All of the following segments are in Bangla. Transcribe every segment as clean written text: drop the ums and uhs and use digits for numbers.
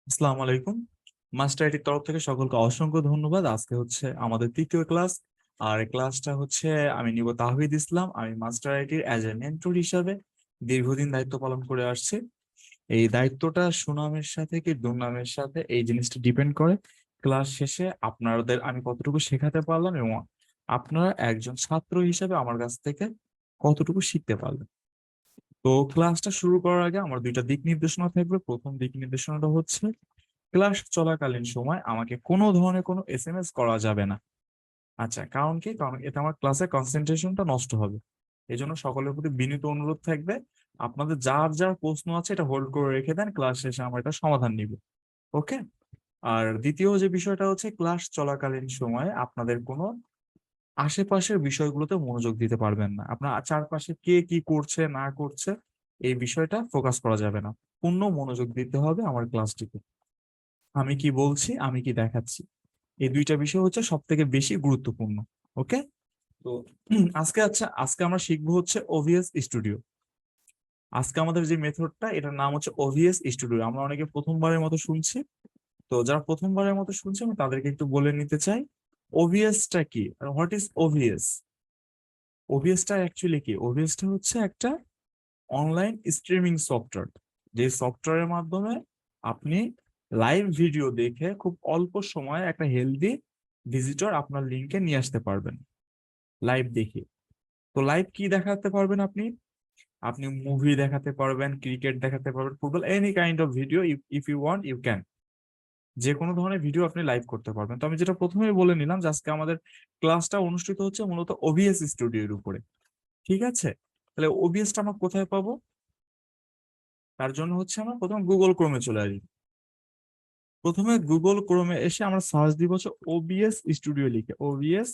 আসসালামু আলাইকুম। মাস্টার আইটির তরফ থেকে সকলকে অসংখ্য ধন্যবাদ। আজকে হচ্ছে আমাদের তৃতীয় ক্লাস। আর এই ক্লাসটা হচ্ছে আমি নিব তাহমিদ ইসলাম। আমি মাস্টার আইটির অ্যাজ এ মেন্টর হিসাবে দীর্ঘদিন দায়িত্ব পালন করে আসছি। এই দায়িত্বটা সুনামের সাথে কি দুর্নামের সাথে এই জিনিসটা ডিপেন্ড করে ক্লাস শেষে আপনাদের আমি কতটুকু শেখাতে পারলাম এবং আপনারা একজন ছাত্র হিসেবে আমার কাছ থেকে কতটুকু শিখতে পারলেন। তো ক্লাসটা শুরু করার আগে আমার দুইটা দিক নির্দেশনা থাকবে। প্রথম দিক নির্দেশনাটা হচ্ছে ক্লাস চলাকালীন সময় আমাকে কোনো ধরনের কোনো এসএমএস করা যাবে না। আচ্ছা, কারণ কি? কারণ এতে আমার ক্লাসের কনসেন্ট্রেশনটা নষ্ট হবে। এই জন্য সকলের প্রতি বিনীত অনুরোধ থাকবে, আপনাদের যার যার প্রশ্ন আছে এটা হোল্ড করে রেখে দেন, ক্লাস শেষে আমরা এটা সমাধান নিব। ওকে। আর দ্বিতীয় যে বিষয়টা হচ্ছে ক্লাস চলাকালীন সময়ে আপনাদের কোনো আশেপাশের বিষয়গুলোতে মনোযোগ দিতে পারবেন না। আপনার চারপাশে কে কি করছে না করছে এই বিষয়টা ফোকাস করা যাবে না। পূর্ণ মনোযোগ দিতে হবে আমার ক্লাসটিতে। আমি কি বলছি, আমি কি দেখাচ্ছি, এই দুইটা বিষয় হচ্ছে সব থেকে বেশি গুরুত্বপূর্ণ। ওকে। তো আজকে আমরা শিখবো হচ্ছে ওভিএস স্টুডিও। আজকে আমাদের যে মেথডটা এটার নাম হচ্ছে ওভিএস স্টুডিও। আমরা অনেকে প্রথমবারের মতো শুনছি। তো যারা প্রথমবারের মতো শুনছে আমি তাদেরকে একটু বলে নিতে চাই ওভিএসটা কি আর হোয়াট ইজ ওভিএস। ওভিএসটা অ্যাকচুয়ালি কি? ওভিএসটা হচ্ছে একটা অনলাইন স্ট্রিমিং সফটওয়্যার, যে সফটওয়্যারের মাধ্যমে আপনি লাইভ ভিডিও দেখে খুব অল্প সময়ে একটা হেলদি ভিজিটর আপনার লিঙ্কে নিয়ে আসতে পারবেন লাইভ দেখে। তো লাইভ কি দেখাতে পারবেন আপনি? আপনি মুভি দেখাতে পারবেন, ক্রিকেট দেখাতে পারবেন, football, any kind of video if you want you can. যে কোনো ধরনের ভিডিও আপনি লাইভ করতে পারবেন। তো আমি যেটা প্রথমেই বলে নিলাম যে আজকে আমাদের ক্লাসটা অনুষ্ঠিত হচ্ছে মূলত ওবিএস স্টুডিওর উপরে। ঠিক আছে। তাহলে ওবিএসটা আমরা কোথায় পাবো? তার জন্য হচ্ছে আমরা প্রথম গুগল ক্রোমে চলে আসি। প্রথমে গুগল ক্রোমে এসে আমরা সার্চ দিব হচ্ছে ওবিএস স্টুডিও লিখে, ওবিএস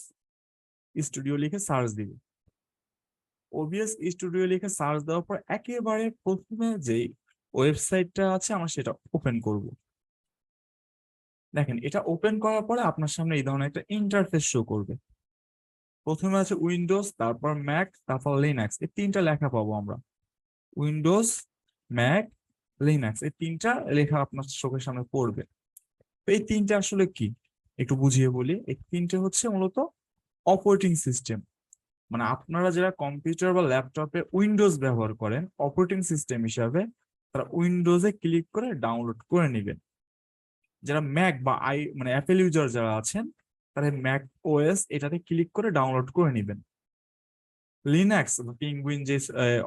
স্টুডিও লিখে সার্চ দিব। ওবিএস স্টুডিও লিখে সার্চ দেওয়ার পর একেবারে প্রথমে যেই ওয়েবসাইটটা আছে আমরা সেটা ওপেন করব। দেখেন, এটা ওপেন করার পরে আপনার সামনে এই ধরনের একটা ইন্টারফেস শো করবে। প্রথমে আছে উইন্ডোজ, তারপর ম্যাক, তারপর লিনাক্স, এই তিনটা লেখা পাবো আমরা। উইন্ডোজ, ম্যাক, লিনাক্স, এই তিনটা লেখা আপনার চোখের সামনে পড়বে। তো এই তিনটা আসলে কি একটু বুঝিয়ে বলি। এই তিনটে হচ্ছে মূলত অপারেটিং সিস্টেম। মানে আপনারা যারা কম্পিউটার বা ল্যাপটপে উইন্ডোজ ব্যবহার করেন অপারেটিং সিস্টেম হিসাবে, তারা উইন্ডোজে ক্লিক করে ডাউনলোড করে নেবেন। যারা ম্যাক বা মানে অ্যাপেল ইউজার যারা আছেন তারা ম্যাক ওএস এটাতে ক্লিক করে ডাউনলোড করে নেবেন। লিনাক্স বা পিঙ্গুইন যে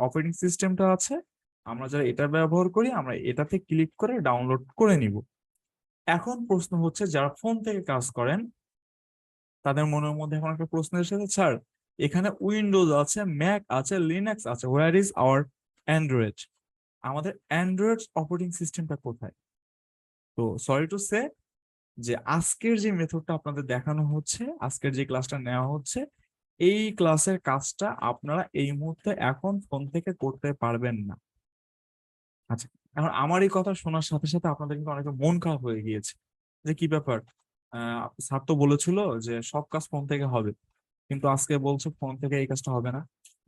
অপারেটিং সিস্টেমটা আছে, আমরা যারা এটা ব্যবহার করি আমরা এটাতে ক্লিক করে ডাউনলোড করে নিব। এখন প্রশ্ন হচ্ছে যারা ফোন থেকে কাজ করেন তাদের মনের মধ্যে এখন একটা প্রশ্ন এসেছে, স্যার এখানে উইন্ডোজ আছে, ম্যাক আছে, লিনাক্স আছে, হোয়ার ইজ আওয়ার অ্যান্ড্রয়েড? আমাদের অ্যান্ড্রয়েড অপারেটিং সিস্টেমটা কোথায়? তো সরি টু সে যে আজকের যে মেথডটা আপনাদের দেখানো হচ্ছে, আজকের যে ক্লাসটা নেওয়া হচ্ছে, এই ক্লাসের কাজটা আপনারা এই মুহূর্তে এখন ফোন থেকে করতে পারবেন না। আচ্ছা, এখন আমার এই কথা শোনার সাথে সাথে আপনাদের কিন্তু অনেকে মন খারাপ হয়ে গিয়েছে যে কি ব্যাপার, স্যার তো বলেছিল যে সব কাজ ফোন থেকে হবে, কিন্তু আজকে বলছে ফোন থেকে এই কাজটা হবে না।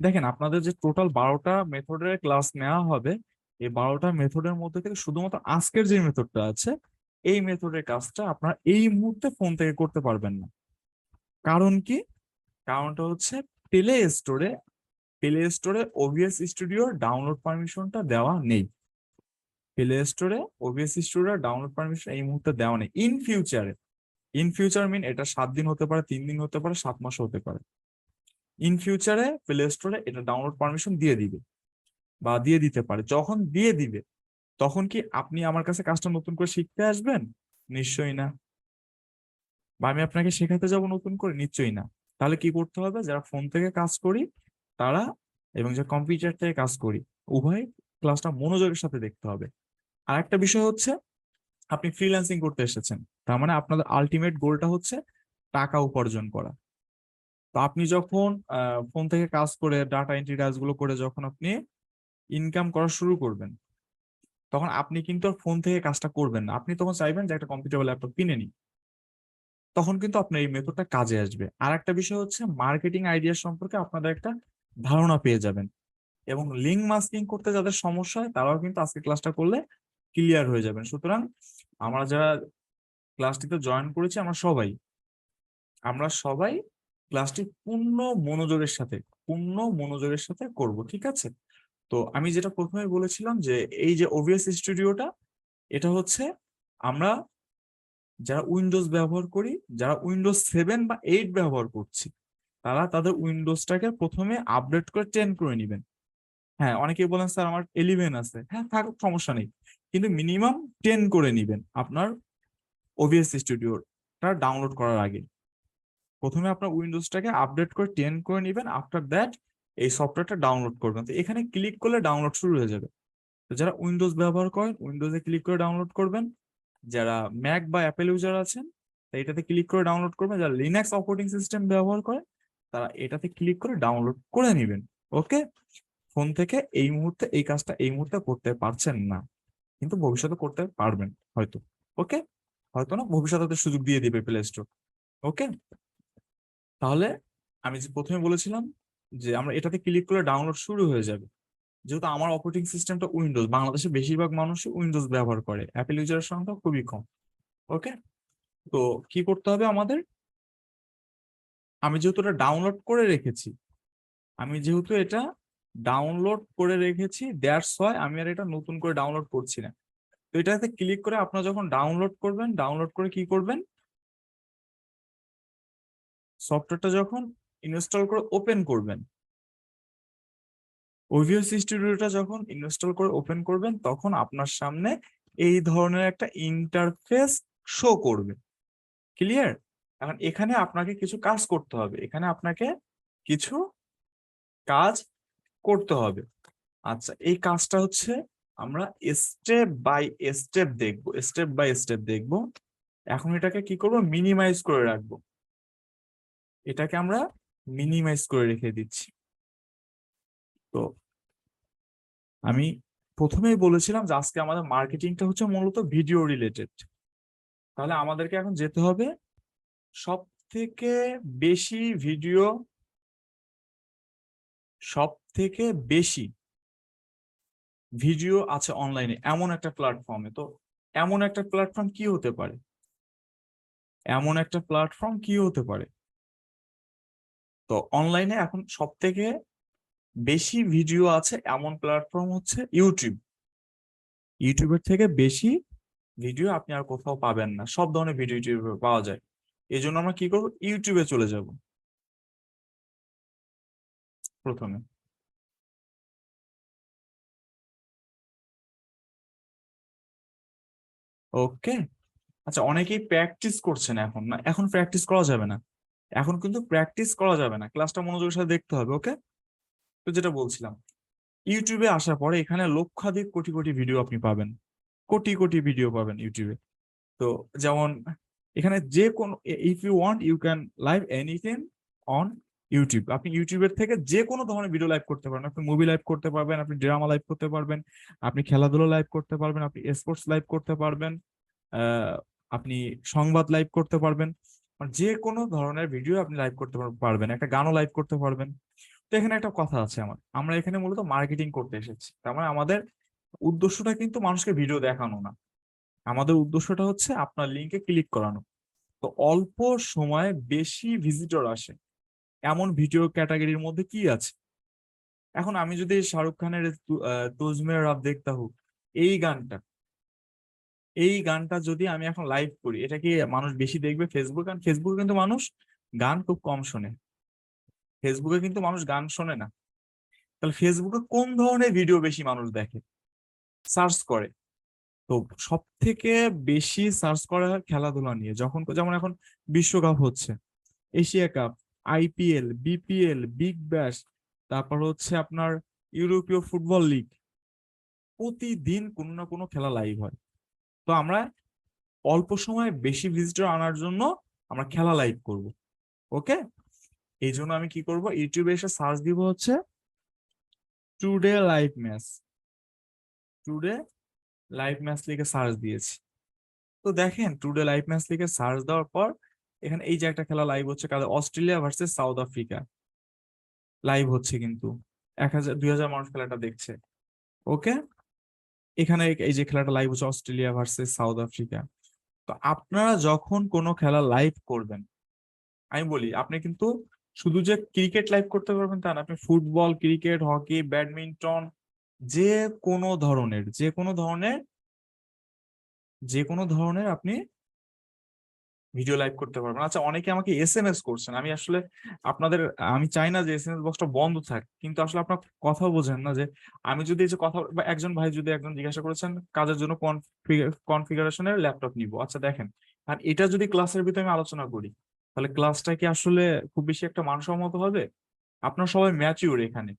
দেখেন, আপনাদের যে টোটাল 12টা মেথডের ক্লাস নেওয়া হবে, এই 12টা মেথডের মধ্যে থেকে শুধুমাত্র আজকের যে মেথডটা আছে এই মেথডের কাজটা আপনারা এই মুহূর্তে ফোন থেকে করতে পারবেন না। কারণ কি? কারণটা হচ্ছে প্লে স্টোরে ওবিএস স্টুডিওর ডাউনলোড পারমিশনটা দেওয়া নেই। প্লে স্টোরে ওবিএস স্টুডিওর ডাউনলোড পারমিশন এই মুহূর্তে দেওয়া নেই। ইন ফিউচার মিন এটা 7 দিন হতে পারে, 3 দিন হতে পারে, 7 মাস হতে পারে। ইন ফিউচারে প্লে স্টোরে এটা ডাউনলোড পারমিশন দিয়ে দিবে বা দিয়ে দিতে পারে। যখন দিয়ে দিবে তখন কি আপনি আমার কাছে কাজটা নতুন করে শিখতে আসবেন? নিশ্চয়ই না। বা আমি আপনাকে শেখাতে যাব নতুন করে? নিশ্চয়ই না। তাহলে কি করতে হবে? যারা ফোন থেকে কাজ করি তারা এবং যে কম্পিউটার থেকে কাজ করি উভয় ক্লাসটা মনোযোগের সাথে দেখতে হবে। আর একটা বিষয় হচ্ছে, আপনি ফ্রিল্যান্সিং করতে এসেছেন, তার মানে আপনাদের আলটিমেট গোলটা হচ্ছে টাকা উপার্জন করা। তো আপনি যখন ফোন থেকে কাজ করে ডাটা এন্ট্রি কাজগুলো করে যখন আপনি ইনকাম করা শুরু করবেন, তখন আপনি কিন্তু আর ফোন থেকে কাজটা করবেন না, আপনি তখন চাইবেন যে একটা কম্পিউটার বা ল্যাপটপ কিনে নিই। তখন কিন্তু আপনার এই মেথডটা কাজে আসবে। আর একটা বিষয় হচ্ছে মার্কেটিং আইডিয়া সম্পর্কে আপনাদের একটা ধারণা পেয়ে যাবেন। এবং লিঙ্ক মাস্কিং করতে যাদের সমস্যা হয় তারাও কিন্তু আজকে ক্লাসটা করলে ক্লিয়ার হয়ে যাবেন। সুতরাং আমরা যারা ক্লাসটিতে জয়েন করেছি আমরা সবাই ক্লাসটি পূর্ণ মনোযোগের সাথে করব, ঠিক আছে? তো আমি যেটা প্রথমে বলেছিলাম যে এই যে ওভিএস স্টুডিওটা, এটা হচ্ছে আমরা যারা উইন্ডোজ ব্যবহার করি, যারা উইন্ডোজ 7 বা 8 ব্যবহার করছি, তারা তাদের উইন্ডোজটাকে প্রথমে আপডেট করে 10 করে নেবেন। হ্যাঁ, অনেকেই বলেন স্যার আমার 11 আছে, হ্যাঁ থাকুক, সমস্যা নেই, কিন্তু মিনিমাম 10 করে নিবেন আপনার ওভিএস স্টুডিওটা ডাউনলোড করার আগে। প্রথমে আপনার উইন্ডোজটাকে আপডেট করে 10 করে নেবেন, আফটার দ্যাট এই সফটওয়্যারটা ডাউনলোড করবেন। তো এখানে ক্লিক করলে ডাউনলোড শুরু হয়ে যাবে। তো যারা উইন্ডোজ ব্যবহার করেন উইন্ডোজে ক্লিক করে ডাউনলোড করবেন, যারা ম্যাক বা অ্যাপেল ইউজার আছেন তা এটাতে ক্লিক করে ডাউনলোড করবেন, যারা লিনাক্স অপারেটিং সিস্টেম ব্যবহার করে তারা এটাতে ক্লিক করে ডাউনলোড করে নেবেন। ওকে, ফোন থেকে এই মুহূর্তে এই কাজটা এই মুহূর্তে করতে পারছেন না, কিন্তু ভবিষ্যতে করতে পারবেন হয়তো। ওকে, হয়তো না, ভবিষ্যতে সুযোগ দিয়ে দিবে প্লে স্টোর। ওকে, তাহলে আমি যে প্রথমে বলেছিলাম যে আমরা এটাতে ক্লিক করলে ডাউনলোড শুরু হয়ে যাবে। যেহেতু আমার অপারেটিং সিস্টেমটা উইন্ডোজ, বাংলাদেশে বেশিরভাগ মানুষই উইন্ডোজ ব্যবহার করে, অ্যাপেল ইউজারের সংখ্যা খুবই কম। ওকে, তো কি করতে হবে আমাদের, আমি যেহেতু এটা ডাউনলোড করে রেখেছি দ্যাটস ওয়াই আমি আর এটা নতুন করে ডাউনলোড করছি না। তো এটাতে ক্লিক করে আপনারা যখন ডাউনলোড করবেন, ডাউনলোড করে কি করবেন, সফটওয়্যারটা যখন ইনস্টল করে ওপেন করবেন, ওভিএস স্টুডিওটা যখন ইনস্টল করে ওপেন করবেন, তখন আপনার সামনে এই ধরনের একটা ইন্টারফেস শো করবে। ক্লিয়ার? এখন এখানে আপনাকে কিছু কাজ করতে হবে, কিছু কাজ করতে হবে। আচ্ছা, এই কাজটা হচ্ছে আমরা স্টেপ বাই স্টেপ দেখবো। এখন এটাকে কি করব, মিনিমাইজ করে রাখবো। এটাকে আমরা মিনিমাইজ করে রেখে দিচ্ছি। তো আমি প্রথমেই বলেছিলাম যে আজকে আমাদের মার্কেটিংটা হচ্ছে মূলত ভিডিও রিলেটেড। তাহলে আমাদেরকে এখন যেতে হবে সব থেকে বেশি ভিডিও, সব থেকে বেশি ভিডিও আছে অনলাইনে এমন একটা প্ল্যাটফর্মে। তো এমন একটা প্ল্যাটফর্ম কি হতে পারে, তো অনলাইনে এখন সব থেকে বেশি ভিডিও আছে এমন প্ল্যাটফর্ম হচ্ছে ইউটিউব। ইউটিউবের থেকে বেশি ভিডিও আপনি আর কোথাও পাবেন না, সব ধরনের ভিডিও ইউটিউবে পাওয়া যায়। এই জন্য আমরা কি করবো, ইউটিউবে চলে যাব প্রথমে। ওকে, আচ্ছা, অনেকেই প্র্যাকটিস করছেন এখন, না এখন প্র্যাকটিস করা যাবে না, এখন কিন্তু প্র্যাকটিস করা যাবে না, ক্লাসটা মনোযোগের সাথে দেখতে হবে। ওকে, তো যেটা বলছিলাম, ইউটিউবে আসার পরে এখানে লক্ষাধিক কোটি কোটি ভিডিও আপনি পাবেন, কোটি কোটি ভিডিও পাবেন ইউটিউবে। তো যেমন এখানে যে কোনো, if you want you can live anything on YouTube. আপনি ইউটিউবের থেকে যে কোনো ধরনের ভিডিও লাইভ করতে পারবেন, আপনি মুভি লাইভ করতে পারবেন, আপনি ড্রামা লাইভ করতে পারবেন, আপনি খেলাধুলা লাইভ করতে পারবেন, আপনি স্পোর্টস লাইভ করতে পারবেন, আহ আপনি সংবাদ লাইভ করতে পারবেন, মানে যে কোনো ধরনের ভিডিও আপনি লাইভ করতে পারবেন, একটা গানও লাইভ করতে পারবেন। তো এখানে একটা কথা আছে, আমরা এখানে মূলত মার্কেটিং করতে এসেছি, তার মানে আমাদের উদ্দেশ্যটা কিন্তু মানুষকে ভিডিও দেখানো না, আমাদের উদ্দেশ্যটা হচ্ছে আপনার লিঙ্কে ক্লিক করানো। তো অল্প সময়ে বেশি ভিজিটর আসে এমন ভিডিও ক্যাটাগরির মধ্যে কি আছে? এখন আমি যদি শাহরুখ খানের তুজমে রাব দেখতা হুঁ, এই গানটা এই গানটা যদি আমি এখন লাইভ করি, এটা কি মানুষ বেশি দেখবে ফেসবুক? কারণ ফেসবুকে কিন্তু মানুষ গান খুব কম শোনে, ফেসবুকে কিন্তু মানুষ গান শোনে না। তাহলে ফেসবুকে কোন ধরনের ভিডিও বেশি মানুষ দেখে, সার্চ করে? তো সব থেকে বেশি সার্চ করা হয় খেলাধুলা নিয়ে, যেমন এখন বিশ্বকাপ হচ্ছে, Asia cup, IPL, BPL, Big Bash, তারপর হচ্ছে আপনার ইউরোপীয় ফুটবল লিগ, প্রতিদিন কোনো না কোনো খেলা লাইভ হয়। তো আমরা অল্প সময়ে বেশি ভিজিটর আনার জন্য আমরা খেলা লাইভ করব। ওকে, এই জন্য আমি কি করব, ইউটিউবে এসে সার্চ দিব হচ্ছে today live match, today live match লিখে সার্চ দিয়েছি। তো দেখেন টুডে লাইভ ম্যাচ লিখে সার্চ দেওয়ার পর এখানে এই যে একটা খেলা লাইভ হচ্ছে, কাদের Australia versus South Africa live হচ্ছে, কিন্তু 1000 2000 মানুষ খেলাটা দেখছে। ওকে, এখানে এই যে খেলাটা লাইভ হচ্ছে অস্ট্রেলিয়া ভার্সেস সাউথ আফ্রিকা। তো আপনারা যখন কোনো খেলা লাইভ করবেন, আমি বলি আপনি কিন্তু শুধু যে ক্রিকেট লাইভ করতে পারবেন তা না, আপনি ফুটবল, ক্রিকেট, হকি, ব্যাডমিন্টন, যে যে কোনো ধরনের আপনি ভিডিও লাইভ করতে পারবেন। আচ্ছা, অনেকে আমাকে এসএমএস করছেন, আমি আসলে আপনাদের, আমি চাই না যে এসএমএস বক্সটা বন্ধ থাক, কিন্তু আসলে আপনার কথা বোঝেন না যে আমি যদি এই যে কথা, বা একজন ভাই যদি একজন জিজ্ঞাসা করেছেন কাজের জন্য কনফিগারেশনের ল্যাপটপ নিব, আচ্ছা দেখেন, আর এটা যদি ক্লাসের ভিতরে আমি আলোচনা করি, তাহলে ক্লাসটা কি আসলে খুব বেশি একটা মানসম্মত হবে? আপনারা সবাই ম্যাচিউর এখানে,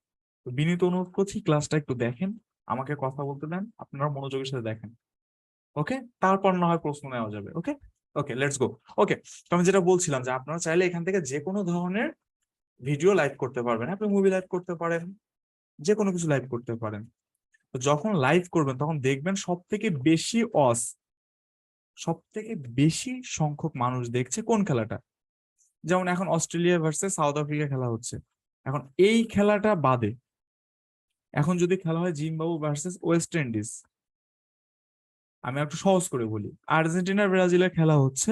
তো বিনীত অনুরোধ করছি ক্লাসটা একটু দেখেন, আমাকে কথা বলতে দেন, আপনারা মনোযোগের সাথে দেখেন। ওকে, তারপর না হয় প্রশ্ন নেওয়া যাবে। ওকে, ওকে, লেটস গো। ওকে, তো আমি যেটা বলছিলাম যে আপনারা চাইলে এখান থেকে যে কোনো ধরনের ভিডিও লাইভ করতে পারবেন, আপনি মুভি লাইভ করতে পারেন, যে কোনো কিছু লাইভ করতে পারেন। তো যখন লাইভ করবেন তখন দেখবেন সব থেকে বেশি সংখ্যক মানুষ দেখছে কোন খেলাটা। যেমন এখন অস্ট্রেলিয়া ভার্সেস সাউথ আফ্রিকা খেলা হচ্ছে, এখন এই খেলাটা বাদে এখন যদি খেলা হয় জিম্বাবু ভার্সেস ওয়েস্ট ইন্ডিজ, আমি একটু সহজ করে বলি, আর্জেন্টিনা ব্রাজিলের খেলা হচ্ছে,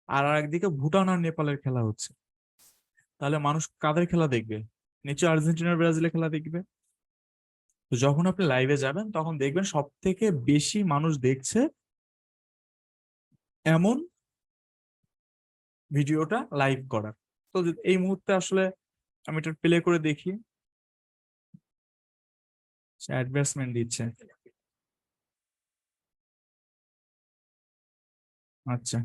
আর একদিকে ভুটান আর নেপালের খেলা হচ্ছে, তাহলে মানুষ কাদের খেলা দেখবে? নিশ্চয়ই আর্জেন্টিনা ব্রাজিলের খেলা দেখবে। তো যখন আপনি লাইভে যাবেন তখন দেখবেন সব থেকে বেশি মানুষ দেখছে এমন ভিডিওটা লাইভ করার। তো এই মুহূর্তে আসলে আমি এটা প্লে করে দেখি, সে অ্যাডভার্টাইজমেন্ট দিচ্ছে। আচ্ছা,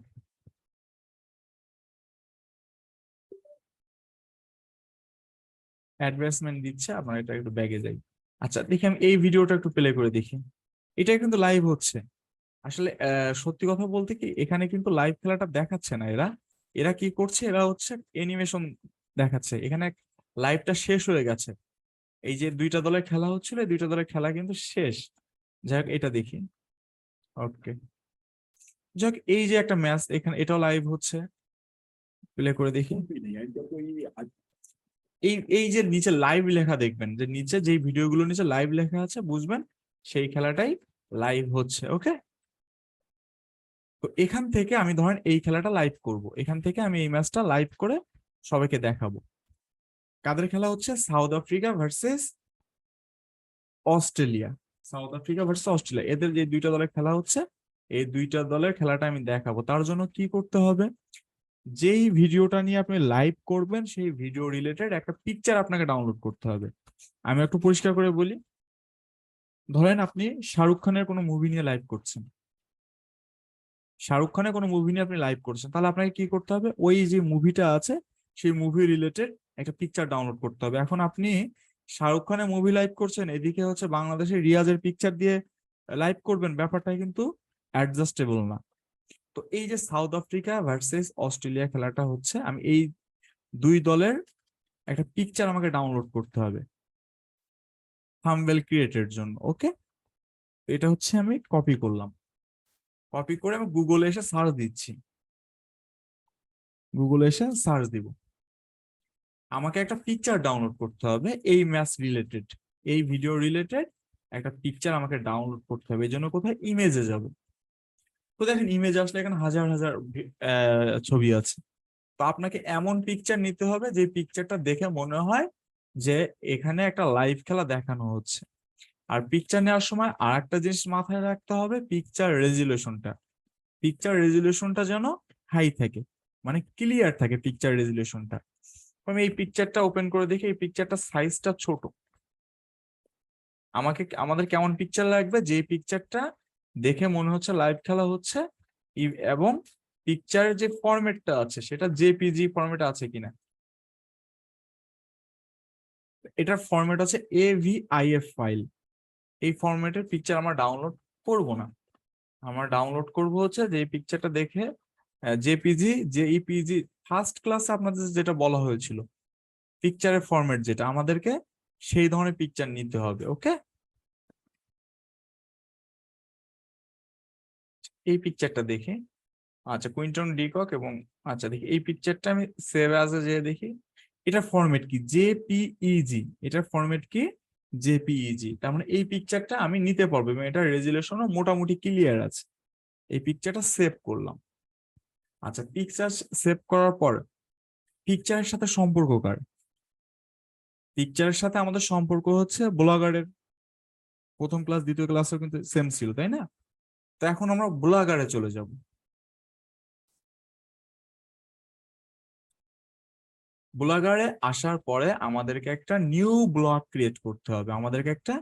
অ্যাডভার্টাইজমেন্ট দিচ্ছে, আপনার এটা একটু ব্যাগে যাই। আচ্ছা, দেখি আমি এই ভিডিওটা একটু প্লে করে দেখি, এটা কিন্তু লাইভ হচ্ছে। আসলে সত্যি কথা বলতে কি, এখানে কিন্তু লাইভ খেলাটা দেখাচ্ছে না, এরা এরা কি করছে, এরা হচ্ছে অ্যানিমেশন দেখাচ্ছে। এখানে লাইভটা শেষ হয়ে গেছে, এই যে দুইটা দলের খেলা হচ্ছিল, এই দুইটা দলের খেলা কিন্তু শেষ। যাই হোক, এটা দেখি। ওকে, যাক, এই যে একটা ম্যাচ এখানে এটাও লাইভ হচ্ছে, প্লে করে দেখি। এই এই যে নিচে লাইভ লেখা দেখবেন, যে নিচে যেই ভিডিওগুলো নিচে লাইভ লেখা আছে, বুঝবেন সেই খেলাটাই লাইভ হচ্ছে। ওকে, তো এখান থেকে আমি ধরেন এই খেলাটা লাইভ করব, এখান থেকে আমি এই ম্যাচটা লাইভ করে সবাইকে দেখাবো। কাদের খেলা হচ্ছে? South Africa versus Australia. South Africa versus Australia, এদের যে দুইটা দলের খেলা হচ্ছে, এই দুইটা দলের খেলাটা আমি দেখাবো। তার জন্য কি করতে হবে? যেই ভিডিওটা নিয়ে আপনি লাইভ করবেন সেই ভিডিও রিলেটেড একটা পিকচার আপনাকে ডাউনলোড করতে হবে। আমি একটু পরিষ্কার করে বলি, ধরেন আপনি শাহরুখ খানের কোনো মুভি নিয়ে লাইভ করছেন, শাহরুখ খানের কোনো মুভি নিয়ে আপনি লাইভ করছেন, তাহলে আপনাকে কি করতে হবে? ওই যে মুভিটা আছে সেই মুভি রিলেটেড একটা পিকচার ডাউনলোড করতে হবে। এখন আপনি শাহরুখ খানের মুভি লাইভ করছেন, এদিকে হচ্ছে বাংলাদেশের রিয়াজের পিকচার দিয়ে লাইভ করবেন, ব্যাপারটা কিন্তু অ্যাডজাস্টেবল না। তো এই যে সাউথ আফ্রিকা ভার্সেস অস্ট্রেলিয়া খেলাটা হচ্ছে, আমি এই দুই দলের একটা পিকচার আমাকে ডাউনলোড করতে হবে থাম্বনেল ক্রিয়েটের জন্য। ওকে, এটা হচ্ছে আমি কপি করলাম, কপি করে আমি গুগলে এসে সার্চ দিচ্ছি, গুগলে এসে সার্চ দিব। আমাকে একটা পিকচার ডাউনলোড করতে হবে এই ম্যাচ রিলেটেড, এই ভিডিও রিলেটেড একটা পিকচার আমাকে ডাউনলোড করতে হবে। এই জন্য কোথায়? ইমেজে যাব। তো দেখেন, ইমেজ আসলে এখানে হাজার হাজার ছবি আছে। তো আপনাকে এমন পিকচার নিতে হবে যে পিকচারটা দেখে মনে হয় যে এখানে একটা লাইভ খেলা দেখানো হচ্ছে। আর পিকচার নেওয়ার সময় আর একটা জিনিস মাথায় রাখতে হবে, পিকচার রেজুলেশনটা যেন হাই থাকে, মানে ক্লিয়ার থাকে পিকচার রেজুলেশনটা। আমি এই পিকচারটা ওপেন করে দেখি, এই পিকচারটা সাইজটা ছোট। আমাদের কেমন পিকচার লাগবে? যে পিকচারটা দেখে মনে হচ্ছে লাইভ খেলা হচ্ছে, এবং পিকচারের যে ফরম্যাটটা আছে সেটা জেপিজি ফরম্যাট আছে কিনা। এটার ফরম্যাট আছে AVIF ফাইল, এই ফরম্যাটের পিকচার আমরা ডাউনলোড করব না। আমরা ডাউনলোড করব হচ্ছে যে পিকচারটা দেখে জেপিজি, জেইপিজি, ফার্স্ট ক্লাসে আপনাদের যেটা বলা হয়েছিল পিকচারের ফরম্যাট, যেটা আমাদেরকে সেই ধরনের পিকচার নিতে হবে। ওকে, এই পিকচারটা দেখে, আচ্ছা কুইন্টন ডিকক, এবং আচ্ছা দেখি এই পিকচারটা আমি সেভ অ্যাজে যেয়ে দেখি এটার ফরম্যাট কি, জেপিইজি, এটার ফরম্যাট কি জেপিইজি, তার মানে এই পিকচারটা আমি নিতে পারবো এবং এটা রেজুলেশনও মোটামুটি ক্লিয়ার আছে। এই পিকচারটা সেভ করলাম। আচ্ছা, পিকচার সেভ করার পর পিকচারের সাথে সম্পর্ক কার? পিকচারের সাথে আমাদের সম্পর্ক হচ্ছে ব্লগারের। প্রথম ক্লাস দ্বিতীয় ক্লাসও কিন্তু সেম ছিল, তাই না? তো এখন আমরা ব্লগারে চলে যাব। ব্লগারে আসার পরে আমাদেরকে একটা নিউ ব্লগ ক্রিয়েট করতে হবে, আমাদেরকে একটা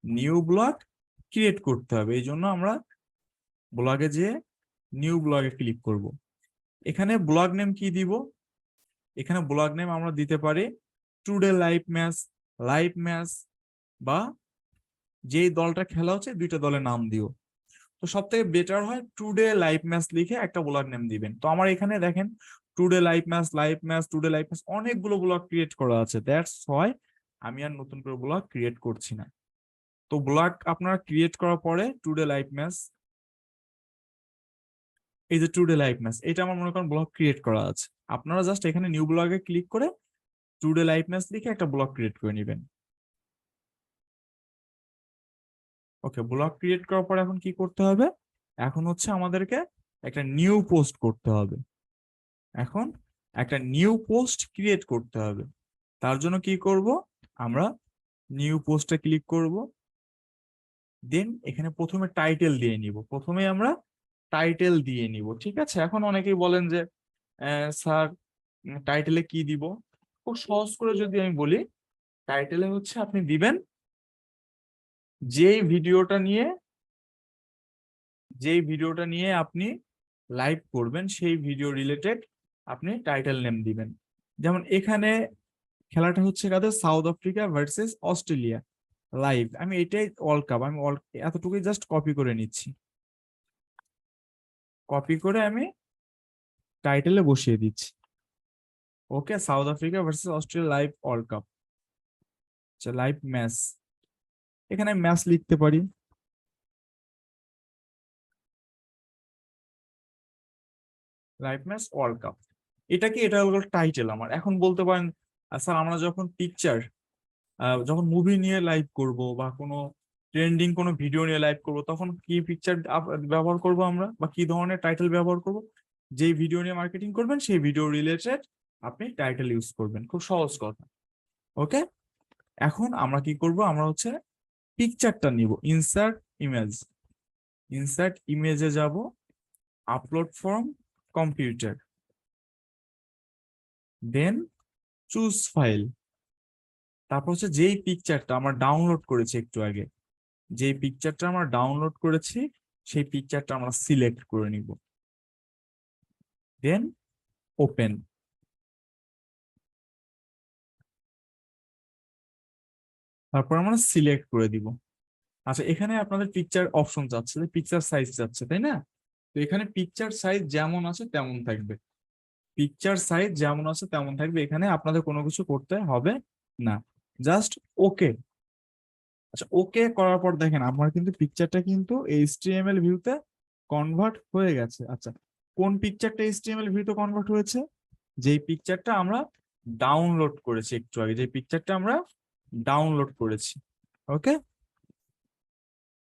নিউ ব্লগ ক্রিয়েট করতে হবে। এই জন্য আমরা ব্লগে যেয়ে নিউ ব্লগে ক্লিক করব। এখানে ব্লগ নেম কি দিব? এখানে ব্লগ নেম আমরা দিতে পারি টুডে লাইভ ম্যাচ, বা যেই দলটা খেলা হচ্ছে দুইটা দলের নাম দিও। তো সব থেকে বেটার হয় টুডে লাইভ ম্যাচ লিখে একটা ব্লগ নেম দিবেন। তো আমার এখানে দেখেন today live match today live match অনেকগুলো ব্লগ ক্রিয়েট করা আছে, দ্যাটস হয় আমি আর নতুন করে ব্লগ ক্রিয়েট করছি না। তো ব্লগ আপনারা ক্রিয়েট করার পরে টুডে লাইভ ম্যাচ, এই যে টুডে লাইভ ম্যাচ, এটা আমার মনে করেন ব্লগ ক্রিয়েট করা আছে। আপনারা জাস্ট এখানে নিউ ব্লগে ক্লিক করে টুডে লাইভ ম্যাচ লিখে একটা ব্লগ ক্রিয়েট করে নেবেন। ওকে, ব্লগ ক্রিয়েট করার পর এখন কি করতে হবে? এখন হচ্ছে আমাদেরকে একটা নিউ পোস্ট করতে হবে। এখন একটা নিউ পোস্ট ক্রিয়েট করতে হবে। তার জন্য কি করব? আমরা নিউ পোস্টে ক্লিক করব। দেন এখানে প্রথমে টাইটেল দিয়ে নিব, প্রথমে আমরা টাইটেল দিয়ে নিব। ঠিক আছে, এখন অনেকেই বলেন যে স্যার টাইটেলে কি দিব? খুব সহজ করে যদি আমি বলি, টাইটেলে হচ্ছে আপনি দিবেন যেই ভিডিওটা নিয়ে আপনি লাইভ করবেন সেই ভিডিও রিলেটেড আপনি টাইটেল নেম দিবেন। যেমন এখানে খেলাটা হচ্ছে কাদের, South Africa versus Australia live, আমি এটাই ওয়ার্ল্ড কাপ, আমি এতটুকুই জাস্ট কপি করে নিচ্ছি। কপি করে আমি টাইটেলে বসিয়ে দিচ্ছি। Okay, South Africa versus Australia live world cup, আচ্ছা লাইভ ম্যাচ, এখানে ম্যাচ লিখতে পারি। লাইভ ম্যাচ ওয়ার্ল্ড কাপ, এটা কি? এটা হলো টাইটেল আমার। এখন বলতে পারেন স্যার আমরা যখন পিকচার, যখন মুভি নিয়ে লাইভ করব বা কোনো ট্রেন্ডিং কোনো ভিডিও নিয়ে লাইভ করব, তখন কি পিকচার ব্যবহার করব আমরা, বা কি ধরনের টাইটেল ব্যবহার করব? যেই ভিডিও নিয়ে মার্কেটিং করবেন সেই ভিডিও রিলেটেড আপনি টাইটেল ইউজ করবেন। খুব সহজ কথা। ওকে, এখন আমরা কি করব? আমরা হচ্ছে পিকচারটা নিব, ইমেজ ইনসার্ট ইমেজে যাব, upload from computer, then choose file. তারপর হচ্ছে যেই পিকচারটা আমরা ডাউনলোড করেছি একটু আগে, যেই পিকচারটা আমরা ডাউনলোড করেছি সেই পিকচারটা আমরা সিলেক্ট করে নিব, দেন ওপেন। তারপর আমরা সিলেক্ট করে দিব। আচ্ছা, এখানে আপনাদের পিকচার অপশন চাচ্ছে, পিকচার সাইজ চাচ্ছে, তাই না? তো এখানে পিকচার সাইজ যেমন আছে তেমন থাকবে, পিকচার সাইজ যেমন আছে তেমন থাকবে, এখানে আপনাদের কোনো কিছু করতে হবে না, জাস্ট ওকে। আচ্ছা, ওকে করার পর দেখেন আমার কিন্তু পিকচারটা কিন্তু এইচটিএমএল ভিউতে কনভার্ট হয়ে গেছে। আচ্ছা, কোন পিকচারটা এইচটিএমএল ভিউতে কনভার্ট হয়েছে? যেই পিকচারটা আমরা ডাউনলোড করেছি একটু আগে, যে পিকচারটা আমরা ডাউনলোড করেছি। ওকে,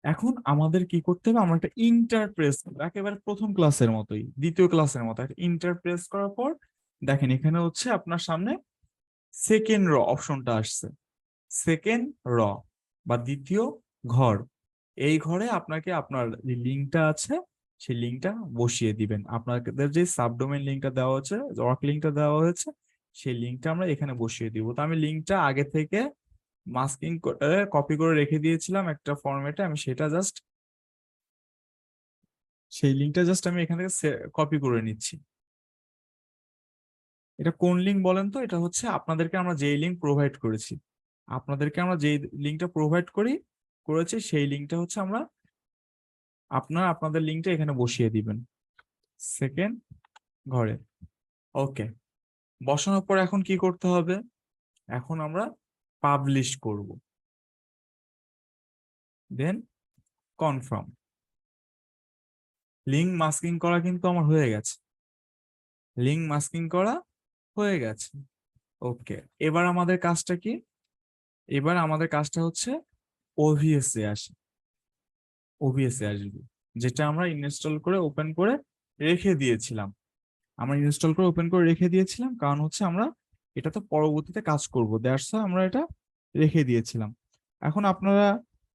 এখন আমাদের কি করতে হবে? আমরা একটা ইন্টারপ্রেস, একেবারে প্রথম ক্লাসের মতোই, দ্বিতীয় ক্লাসের মতো একটা ইন্টারপ্রেস করার পর দেখেন এখানে হচ্ছে আপনার সামনে সেকেন্ড র অপশনটা আসছে। সেকেন্ড র বা দ্বিতীয় ঘর, এই ঘরে আপনাকে আপনার যে লিঙ্কটা আছে সেই লিঙ্কটা বসিয়ে দিবেন। আপনাদের যে সাবডোমেন লিঙ্কটা দেওয়া হচ্ছে, ওয়ার্ক লিঙ্কটা দেওয়া হয়েছে, সেই লিঙ্কটা আমরা এখানে বসিয়ে দিব। তো আমি লিঙ্কটা আগে থেকে মাস্কিং করে কপি করে রেখে দিয়েছিলাম একটা ফরম্যাটে, আমি সেটা জাস্ট, সেই লিঙ্কটা জাস্ট আমি এখান থেকে কপি করে নিচ্ছি। এটা কোন লিঙ্ক বলেন তো? এটা হচ্ছে আপনাদেরকে আমরা যেই লিঙ্ক প্রোভাইড করেছি, আপনাদেরকে আমরা যেই লিঙ্কটা প্রোভাইড করেছি সেই লিঙ্কটা হচ্ছে আমরা, আপনাদের লিঙ্কটা এখানে বসিয়ে দিবেন সেকেন্ড ঘরে। ওকে, বসানোর পর এখন কি করতে হবে? এখন আমরা পাবলিশ করব, দেন কনফার্ম। লিঙ্ক মাস্কিং করা কিন্তু আমার হয়ে গেছে, লিঙ্ক মাস্কিং করা হয়ে গেছে। ওকে, এবার আমাদের কাজটা কি? এবার আমাদের কাজটা হচ্ছে OBS এ আসি, OBS এ আসবে, যেটা আমরা ইনস্টল করে ওপেন করে রেখে দিয়েছিলাম। আমরা ইনস্টল করে ওপেন করে রেখে দিয়েছিলাম, কারণ হচ্ছে আমরা এটা তো পরবর্তীতে কাজ করব, দ্যাটস আমরা এটা রেখে দিয়েছিলাম। এখন আপনারা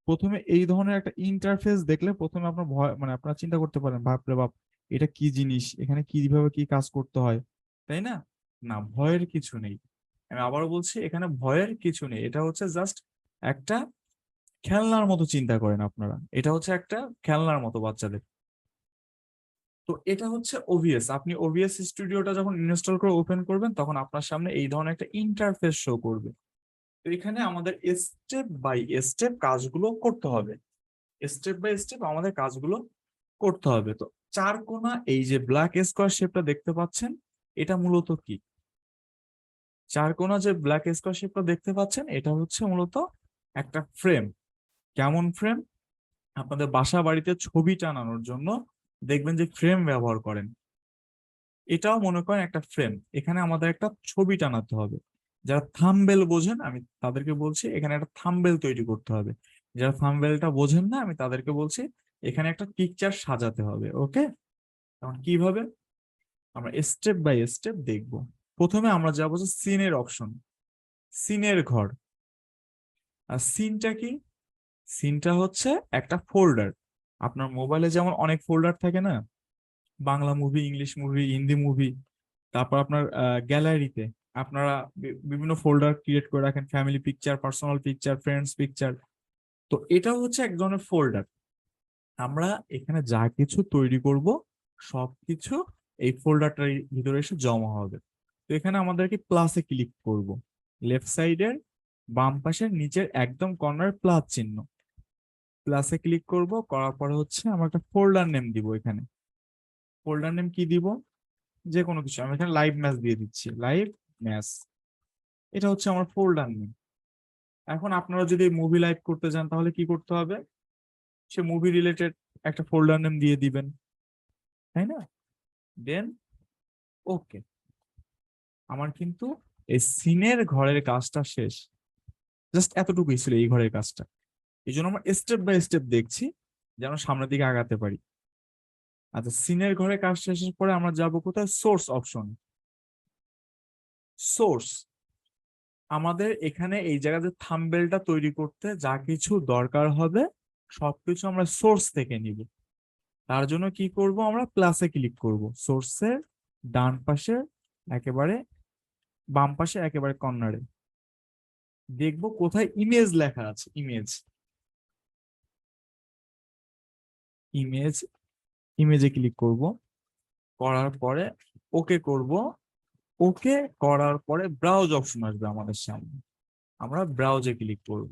প্রথমে এই ধরনের একটা ইন্টারফেস দেখলে প্রথমে আপনার ভয়, মানে আপনারা চিন্তা করতে পারেন, বাপরে বাপ, এটা কি জিনিস, এখানে কিভাবে কি কাজ করতে হয়, তাই না? না, ভয়ের কিছু নেই। আমি আবারও বলছি, এখানে ভয়ের কিছু নেই। এটা হচ্ছে জাস্ট একটা খেলনার মতো চিন্তা করেন আপনারা, এটা হচ্ছে একটা খেলনার মতো বাচ্চাদের। তো এটা হচ্ছে ওভিএস। আপনি ওভিএস স্টুডিওটা যখন ইনস্টল করে ওপেন করবেন, তখন আপনার সামনে এই ধরনের একটা ইন্টারফেস শো করবে। তো এখানে আমাদের স্টেপ বাই স্টেপ কাজগুলো করতে হবে, স্টেপ বাই স্টেপ আমাদের কাজগুলো করতে হবে। তো চার কোণা এই যে ব্ল্যাক স্কোয়ার শেপটা দেখতে পাচ্ছেন, এটা মূলত কি? চার কোণা যে ব্ল্যাক স্কোয়ার শেপটা দেখতে পাচ্ছেন, এটা হচ্ছে মূলত একটা ফ্রেম। কেমন ফ্রেম? আপনাদের বাসা বাড়িতে ছবি টানানোর জন্য দেখবেন যে ফ্রেম ব্যবহার করেন, এটাও মনে করেন একটা ফ্রেম। এখানে আমাদের একটা ছবি টানাতে হবে। যারা থাম্বনেল বোঝেন আমি তাদেরকে বলছি এখানে একটা থাম্বনেল তৈরি করতে হবে। যারা থাম্বনেলটা বোঝেন না আমি তাদেরকে বলছি এখানে একটা পিকচার সাজাতে হবে। ওকে, এখন কিভাবে আমরা স্টেপ বাই স্টেপ দেখব। প্রথমে আমরা যাবো যে সিনের অপশন, সিনের ঘর। আর সিনটা কি? সিনটা হচ্ছে একটা ফোল্ডার। আপনার মোবাইলে যেমন অনেক ফোল্ডার থাকে না, Bangla movie, English movie, Hindi movie, তারপর আপনার গ্যালারিতে আপনারা বিভিন্ন ফোল্ডার ক্রিয়েট করে রাখেন, family picture, personal picture, friends picture. তো এটাও হচ্ছে এক ধরনের ফোল্ডার। আমরা এখানে যা কিছু তৈরি করব সবকিছু এই ফোল্ডারটার ভিতরে এসে জমা হবে। তো এখানে আমাদেরকে প্লাসে ক্লিক করব, লেফট সাইডের বাম পাশের নিচের একদম কর্নার প্লাস চিহ্ন, প্লাসে ক্লিক করব। করার পরে হচ্ছে আমরা একটা ফোল্ডার নেম দিব। এখানে ফোল্ডার নেম কি দিব? যে কোনো কিছু, আমি এখানে লাইভ ম্যাচ দিয়ে দিচ্ছি, লাইভ ম্যাচ। এটা হচ্ছে আমার ফোল্ডার নেম। এখন আপনারা যদি মুভি লাইভ করতে চান তাহলে কি করতে হবে? সে মুভি রিলেটেড একটা ফোল্ডার নেম দিয়ে দিবেন, তাই না? দেন ওকে, আমার কিন্তু এই সিনের ঘরের কাজটা শেষ। জাস্ট এতটুকুই ছিল এই ঘরের কাজটা। এই জন্য আমরা স্টেপ বাই স্টেপ দেখছি যেন সামনের দিকে আগাতে পারি। আচ্ছা, সিনের ঘরের কাজ শেষের পরে আমরা যাব কোথায়? Source option. সোর্স, আমাদের এখানে এই জায়গাতে থাম্বনেলটা তৈরি করতে যা কিছু দরকার হবে সবকিছু আমরা সোর্স থেকে নিব। তার জন্য কি করব? আমরা প্লাসে ক্লিক করব, সোর্সের ডান পাশে একেবারে বাম পাশে একেবারে কর্নারে দেখব কোথায় ইমেজ লেখা আছে। ইমেজ, ইমেজ, ইমেজে ক্লিক করব। করার পরে ওকে করব। ওকে করার পরে ব্রাউজ অপশন আসবে আমাদের সামনে, আমরা ব্রাউজে ক্লিক করব।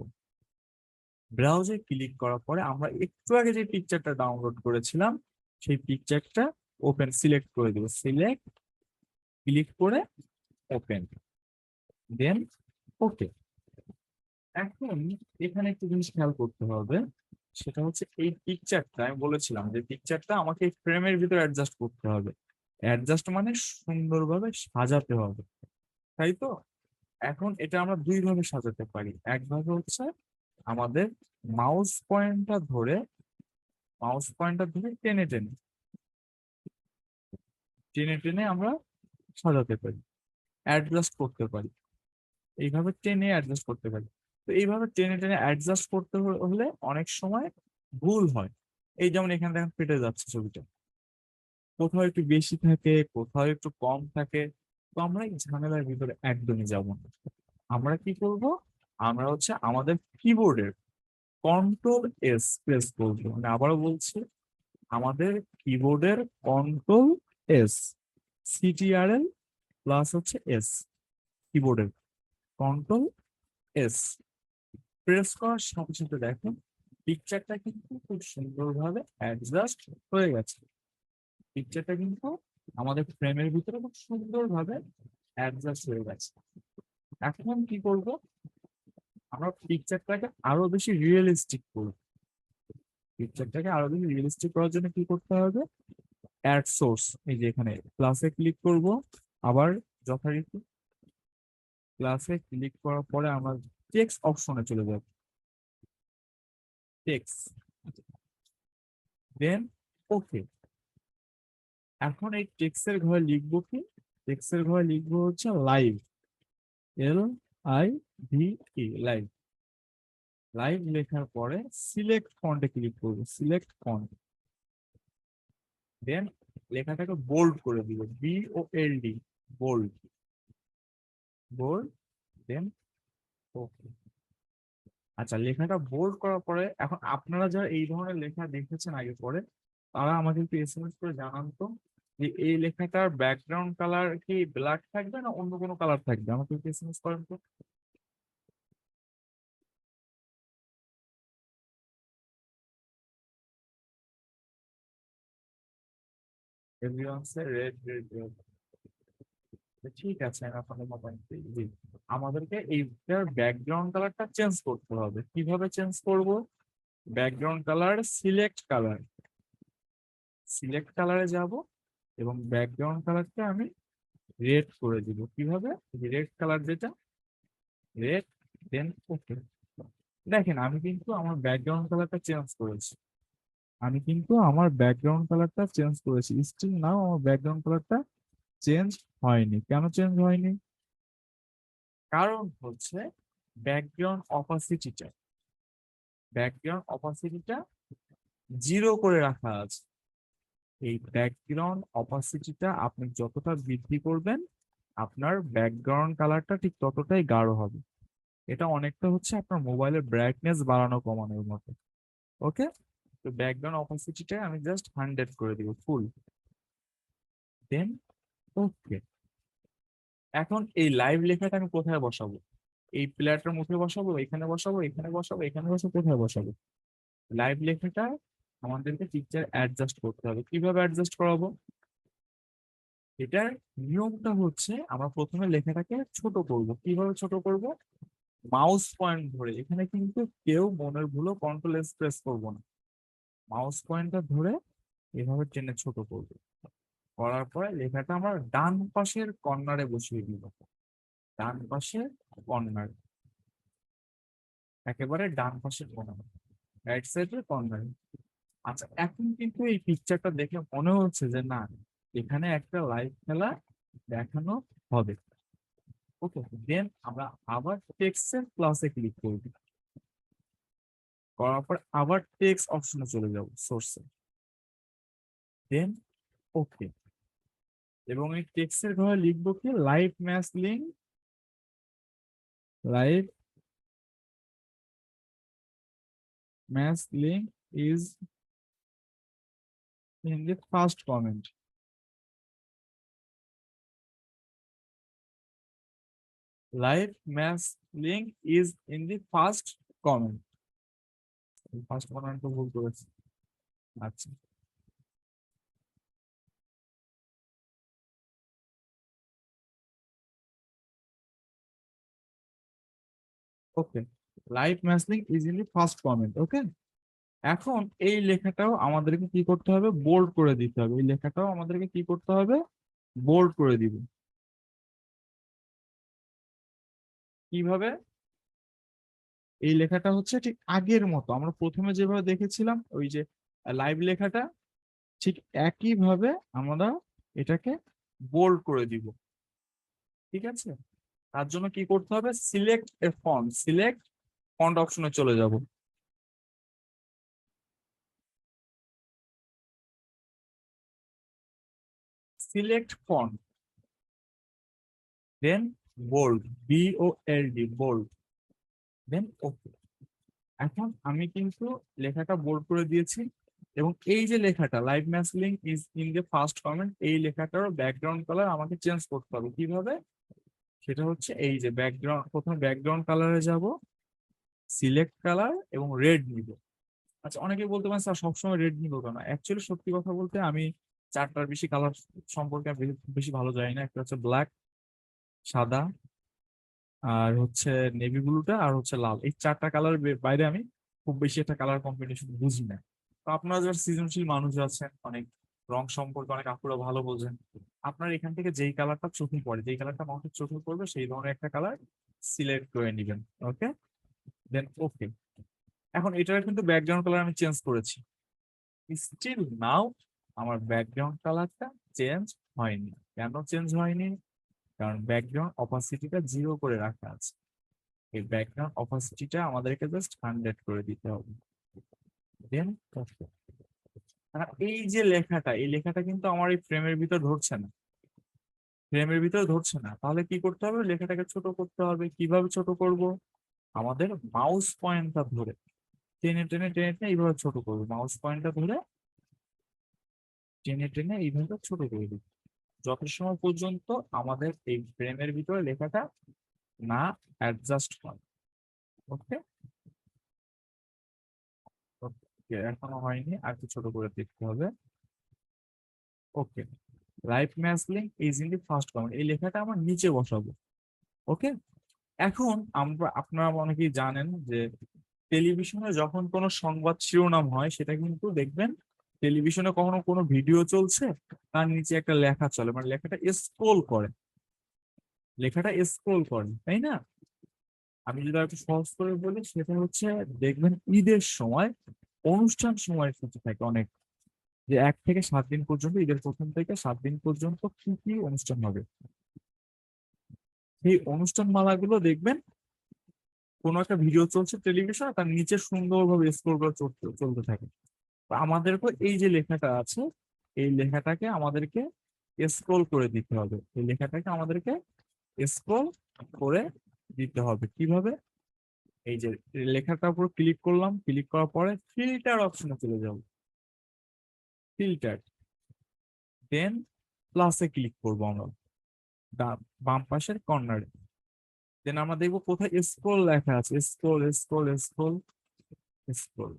ব্রাউজে ক্লিক করার পরে আমরা একটু আগে যে পিকচারটা ডাউনলোড করেছিলাম সেই পিকচারটা ওপেন সিলেক্ট করে দেব, সিলেক্ট, ক্লিক করে ওপেন, দেন ওকে। এখন এখানে একটু জিনিস খেয়াল করতে হবে, সেটা হচ্ছে এই পিকচারটা আমি বলেছিলাম যে পিকচারটা আমাকে ফ্রেমের ভিতরে অ্যাডজাস্ট করতে হবে। অ্যাডজাস্ট মানে সুন্দরভাবে সাজাতে হবে, তাই তো? এখন এটা আমরা দুই ভাবে সাজাতে পারি। একভাবে হচ্ছে আমাদের মাউস পয়েন্টটা ধরে, মাউস পয়েন্টটা ধরে টেনে টেনে টেনে টেনে আমরা সাজাতে পারি, অ্যাডজাস্ট করতে পারি। এইভাবে টেনে অ্যাডজাস্ট করতে পারি। তো এইভাবে টেনে টেনে অ্যাডজাস্ট করতে হলে অনেক সময় ভুল হয়। এই যেমন এখানে দেখেন ফেটে যাচ্ছে ছবিটা, কোথাও একটু বেশি থাকে, কোথাও একটু কম থাকে। তো আমরা এই ঝামেলার ভিতরে একদমই যাব না। আমরা কি করব? আমরা হচ্ছে আমাদের কিবোর্ডের কন্ট্রোল প্রেস করবো। মানে আবারও বলছি, আমাদের কিবোর্ডের কন্ট্রোল CTRL প্লাস হচ্ছে এস, কিবোর্ডের কন্ট্রোল প্রেস করার সাথে সাথে দেখুন পিকচারটা কিন্তু খুব সুন্দরভাবে অ্যাডজাস্ট হয়ে গেছে। পিকচারটা কিন্তু আমাদের ফ্রেমের ভিতরে খুব সুন্দরভাবে অ্যাডজাস্ট হয়ে গেছে। এখন কি করব? আমরা পিকচারটাকে আরো বেশি রিয়েলিস্টিক করব। পিকচারটাকে আরো বেশি রিয়েলিস্টিক করার জন্য কি করতে হবে? অ্যাড সোর্স, এই যে এখানে প্লাসে ক্লিক করব। আবার যথারীতি প্লাসে ক্লিক করার পরে আমরা টেক্সট অপশনে চলে যাব, টেক্সট, দেন ওকে। এখন এই টেক্সটের ঘরে লিখবো কি, টেক্সটের ঘরে লিখবো হচ্ছে লাইভ, LIVE, লাইভ। লাইভ লেখার পরে সিলেক্ট ফন্টে ক্লিক করবো, সিলেক্ট ফন্ট, দেন লেখাটাকে বোল্ড করে দিব, BOLD, বোল্ড, বোল্ড, দেন ওকে। আচ্ছা, লেখাটা বোল্ড করার পরে এখন আপনারা যারা এই ধরনের লেখা দেখেছেন আগে পরে, তারা আমাকে একটু SMS করে জানান তো যে এই লেখাটার ব্যাকগ্রাউন্ড কালার কি ব্ল্যাক থাকবে না অন্য কোনো কালার থাকবে, আমাকে একটু SMS করেন তো। এভরিওয়ান সে রেড রেড রেড। ঠিক আছে, আমি আপনাদের মোটামুটি জি। আমাদেরকে এইটার ব্যাকগ্রাউন্ড কালারটা চেঞ্জ করতে হবে, কিভাবে চেঞ্জ করব? Background colour, select colour, select কালারে যাব এবং ব্যাকগ্রাউন্ড কালারটা আমি রেড করে দিব। কিভাবে? রেড কালার যেটা, রেড, দেন ওকে। দেখেন আমি কিন্তু আমার ব্যাকগ্রাউন্ড কালারটা চেঞ্জ করেছি, আমি কিন্তু আমার ব্যাকগ্রাউন্ড কালারটা চেঞ্জ করেছি, স্টিল নাও আমার ব্যাকগ্রাউন্ড কালারটা চেঞ্জ হয়নি। কেন চেঞ্জ হয়নি? কারণ হচ্ছে ব্যাকগ্রাউন্ড অপাসিটিটা, ব্যাকগ্রাউন্ড অপাসিটিটা 0 করে রাখা আছে। এই ব্যাকগ্রাউন্ড অপাসিটিটা আপনি যতটা বৃদ্ধি করবেন আপনার ব্যাকগ্রাউন্ড কালারটা ঠিক ততটাই গাঢ় হবে। এটা অনেকটা হচ্ছে আপনার মোবাইলের ব্রাইটনেস বাড়ানো কমানোর মতো। ওকে, তো ব্যাকগ্রাউন্ড অপাসিটিটা আমি জাস্ট 100 করে দিব, ফুল, দেন ওকে। এখন এই লাইভ লেখাটা আমি কোথায় বসাবো? এই প্লেয়ারটার মুখে বসাবো, এখানে বসাবো, এখানে বসাবো, এখানে বসাবো, কোথায় বসাবো? লাইভ লেখাটা আমাদেরকে পিকচার অ্যাডজাস্ট করতে হবে। কিভাবে অ্যাডজাস্ট করাবো? এটার নিয়মটা হচ্ছে আমরা প্রথমে লেখাটাকে ছোট করব। কিভাবে ছোট করব? মাউস পয়েন্ট ধরে, এখানে কিন্তু কেউ মনের ভুলও কন্ট্রোল এস প্রেস করবো না, মাউস পয়েন্টটা ধরে এভাবে টেনে ছোট করব। করার পরে লেখাটা আমার ডান পাশের কর্নারে বসিয়ে দিব, ডান পাশের কর্নারে, একেবারে ডান পাশের কর্নারে, রাইট সাইডের কর্নারে। আচ্ছা, এখন কিন্তু এই পিকচারটা দেখে মনে হচ্ছে যে না, এখানে একটা লাইভ খেলা দেখানো হবে। ওকে, দেন আমরা আবার টেক্সটের ক্লাসে ক্লিক করব, করার পর আবার টেক্সট অপশনে চলে যাব, সোর্সে, দেন ওকে। এবং এই টেক্সটের ঘরে লিখবো কি, live match link, live match link is in the first comment, live match link is in the first comment. First comment তো ভুল করেছি। আচ্ছা, okay, live match link is in the first comment. Okay, এখন এই লেখাটাও আমাদেরকে কি করতে হবে? বোল্ড করে দিতে হবে। এই লেখাটাও আমাদেরকে কি করতে হবে? বোল্ড করে দিব। কিভাবে? এই লেখাটা হচ্ছে ঠিক আগের মতো আমরা প্রথমে যেভাবে দেখেছিলাম ওই যে লাইভ লেখাটা, ঠিক একইভাবে আমরা এটাকে বোল্ড করে দিব। ঠিক আছে, তার জন্য কি করতে হবে? সিলেক্ট এ ফন্ট, সিলেক্ট ফন্ট অপশনে চলে যাব, সিলেক্ট ফন্ট, দেন বোল্ড, BOLD, বোল্ড, দেন ওকে। এখন আমি কিন্তু লেখাটা বোল্ড করে দিয়েছি এবং এই যে লেখাটা live match link is in the first comment, এই লেখাটারও ব্যাকগ্রাউন্ড কালার আমাকে চেঞ্জ করতে হবে। কিভাবে? সেটা হচ্ছে এই যে ব্যাকগ্রাউন্ড, প্রথমে ব্যাকগ্রাউন্ড কালারে যাব, সিলেক্ট কালার এবং রেড নিব। আচ্ছা, অনেকে বলতে পারেন স্যার সবসময় রেড নিব কেন? অ্যাকচুয়ালি সত্যি কথা বলতে আমি চারটার বেশি কালার সম্পর্কে আমি বেশি ভালো জানি না। একটা হচ্ছে ব্ল্যাক, সাদা, আর হচ্ছে নেভি ব্লুটা, আর হচ্ছে লাল। এই চারটা কালার বাইরে আমি খুব বেশি একটা কালার কম্বিনেশন বুঝি না। তো আপনারা যারা সৃজনশীল মানুষ আছেন, অনেক রং সম্পর্কে অনেক আপুরা ভালো বোঝেন, আপনার এখান থেকে যেই কালারটা চোখে পড়ে, যেই কালারটা মানুষের চোখে পড়বে সেই ধরনের একটা কালার সিলেক্ট করে নেবেন। ওকে, দেন ওকে। এখন এটার কিন্তু ব্যাকগ্রাউন্ড কালার আমি চেঞ্জ করেছি, স্টিল নাও আমার ব্যাকগ্রাউন্ড কালারটা চেঞ্জ হয়নি। কেন চেঞ্জ হয়নি? কারণ ব্যাকগ্রাউন্ড অপাসিটিটা 0 করে রাখা আছে। এই ব্যাকগ্রাউন্ড অপাসিটিটা আমাদেরকে জাস্ট 100 করে দিতে হবে। দেন এই যে লেখাটা, এই লেখাটা কিন্তু আমার এই ফ্রেমের ভিতর ধরছে না, ফ্রেমের ভিতরে ধরছে না। তাহলে কি করতে হবে? লেখাটাকে ছোট করতে হবে। কিভাবে ছোট করব? আমাদের মাউস পয়েন্টটা ধরে টেনে টেনে টেনে টেনে এইভাবে ছোট করবো। মাউস পয়েন্টটা ধরে টেনে টেনে এইভাবে ছোট করে দিই, যত সময় পর্যন্ত আমাদের এই ফ্রেমের ভিতরে লেখাটা না অ্যাডজাস্ট হয়। ওকে, ওকে, এখনো হয়নি, আর একটু ছোট করে দেখতে হবে। Okay, live match link is in the first comment, এই লেখাটা আমরা নিচে বসাবো। ওকে, এখন আপনারা অনেকেই জানেন যে টেলিভিশনে যখন কোনো সংবাদ শিরোনাম হয়, সেটা কিন্তু দেখবেন টেলিভিশনে কখনো কোনো ভিডিও চলছে, তার নিচে একটা লেখা চলে, মানে লেখাটা স্ক্রোল করে, লেখাটা স্ক্রোল করে, তাই না? আমি যদি একটু সহজ করে বলি, সেটা হচ্ছে দেখবেন ঈদের সময় অনুষ্ঠান সময়সূচি থাকে অনেক, যে 1 থেকে 7 দিন পর্যন্ত, ঈদের প্রথম থেকে 7 দিন পর্যন্ত কি কি অনুষ্ঠান হবে। সেই অনুষ্ঠান মালাগুলো দেখবেন কোনো একটা ভিডিও চলছে টেলিভিশনে, তার নিচে সুন্দরভাবে স্ক্রোল করে চলতে চলতে থাকে। তো আমাদেরকে এই যে লেখাটা আছে, এই লেখাটাকে আমাদেরকে স্ক্রোল করে দিতে হবে। এই লেখাটাকে আমাদেরকে স্ক্রোল করে দিতে হবে। কিভাবে? এই যে লেখাটার উপর ক্লিক করলাম, ক্লিক করার পরে ফিল্টার অপশনে চলে যাব, ফিল্টার, দেন প্লাসে ক্লিক করবো আমরা, বাম পাশের কর্নারে। দেন আমরা দেখবো কোথায় স্ক্রোল লেখা আছে, স্ক্রোল স্ক্রোল স্ক্রোল স্ক্রোল।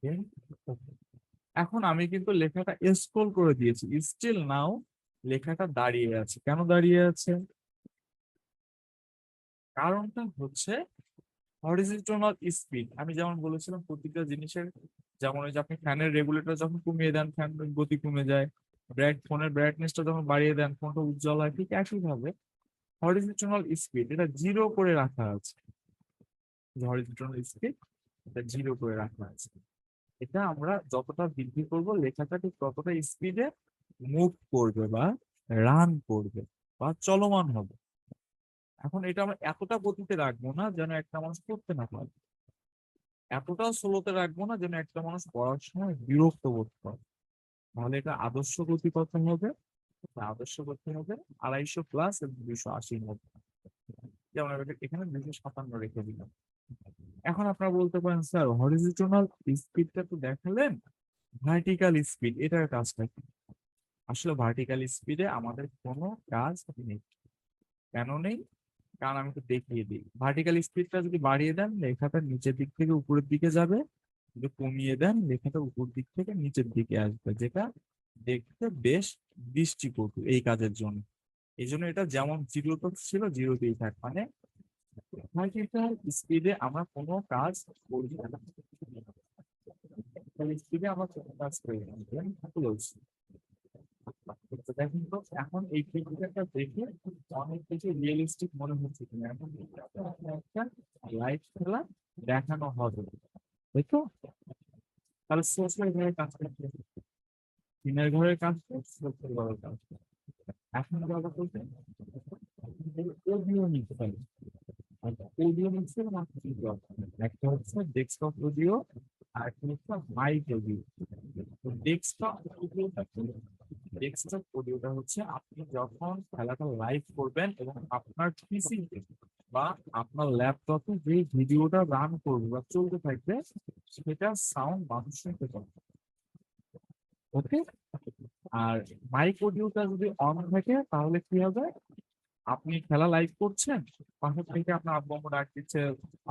দেন এখন আমি কিন্তু লেখাটা স্ক্রোল করে দিয়েছি, স্টিল নাও লেখাটা দাঁড়িয়ে আছে। কেন দাঁড়িয়ে আছে? কারণটা হচ্ছে হরিজন্টাল স্পিড। আমি যেমন বলেছিলাম প্রত্যেকটা জিনিসের, যেমন ওই যে আপনি ফ্যানের রেগুলেটর যখন কমিয়ে দেন, ফ্যান গতি কমে যায়, ফোনের ব্রাইটনেসটা যখন বাড়িয়ে দেন, ফোনটা উজ্জ্বল হয়, ঠিক একই ভাবে হরিজন্টাল স্পিড এটা 0 করে রাখা আছে। হরিজন্টাল স্পিড এটা 0 করে রাখা আছে। এটা আমরা যতটা বৃদ্ধি করব, লেখাটা ঠিক ততটা স্পিডে মুভ করবে বা রান করবে বা চলমান হবে। এখন এটা আমরা এতটা গতিতে রাখবো না যেন একটা মানুষ পড়তে না পারে, এতটাও স্লোতে রাখবো না যেন একটা মানুষ পড়ার সময় বিরক্ত বোধ করে। তাহলে এটা আদর্শ গতি কত হবে? আদর্শ গতি হবে 250 এবং 280-র মধ্যে। যেমন এখানে 257 রেখে দিলাম। এখন আপনারা বলতে পারেন, স্যার হরিজন্টাল স্পিডটা তো দেখালেন, ভার্টিক্যাল স্পিড এটার কাজটা কি? আসলে ভার্টিক্যাল স্পিডে আমাদের কোনো কাজ নেই। কেন নেই? কারণ আমি তো দেখিয়ে দিই, ভার্টিক্যাল স্পিডটা যদি বাড়িয়ে দেন, লেখাটা নিচের দিক থেকে উপরের দিকে যাবে, যদি কমিয়ে দেন, লেখাটা উপর দিক থেকে নিচের দিকে আসবে, যেটা দেখতে বেশ দৃষ্টিকটু এই কাজের জন্য। এই জন্য এটা যেমন 0 ছিল 0তেই থাক, মানে ভার্টিক্যাল স্পিডে আমরা কোনো কাজ করি না, স্পিডে আমরা কোনো কাজ করি না। Close। তো দেখেন তো, এখন এই ফিগারটা দেখে অনেক বেশি রিয়েলিস্টিক মনে হচ্ছে কিনা। এখন একটা লাইভ খেলা দেখানো হবে, তাই তো? তাহলে সোশ্যাল ঘরের কাজ করতে, দিনের ঘরের কাজ, সোশ্যাল ঘরের কাজ। এখন কথা বলতে অডিও নিতে পারি। অডিও নিচ্ছে মাত্র দুটো option। একটা হচ্ছে ডেস্কটপ অডিও, আর একটা হচ্ছে মাইক অডিও। ডেস্কটপ অডিওটা, ডেস্কটপ অডিওটা হচ্ছে আপনি যখন খেলাটা লাইভ করবেন এবং আপনার পিসিতে বা আপনার ল্যাপটপে যে ভিডিওটা রান করবে বা চলতে থাকবে, সেটা সাউন্ড মানুষ শুনতে পাবে। ওকে, আর মাইক অডিওটা যদি অন থাকে তাহলে কি হবে? আপনি খেলা লাইভ করছেন, পাশে থেকে আপনার আব্বু আম্মু ডাক দিচ্ছে,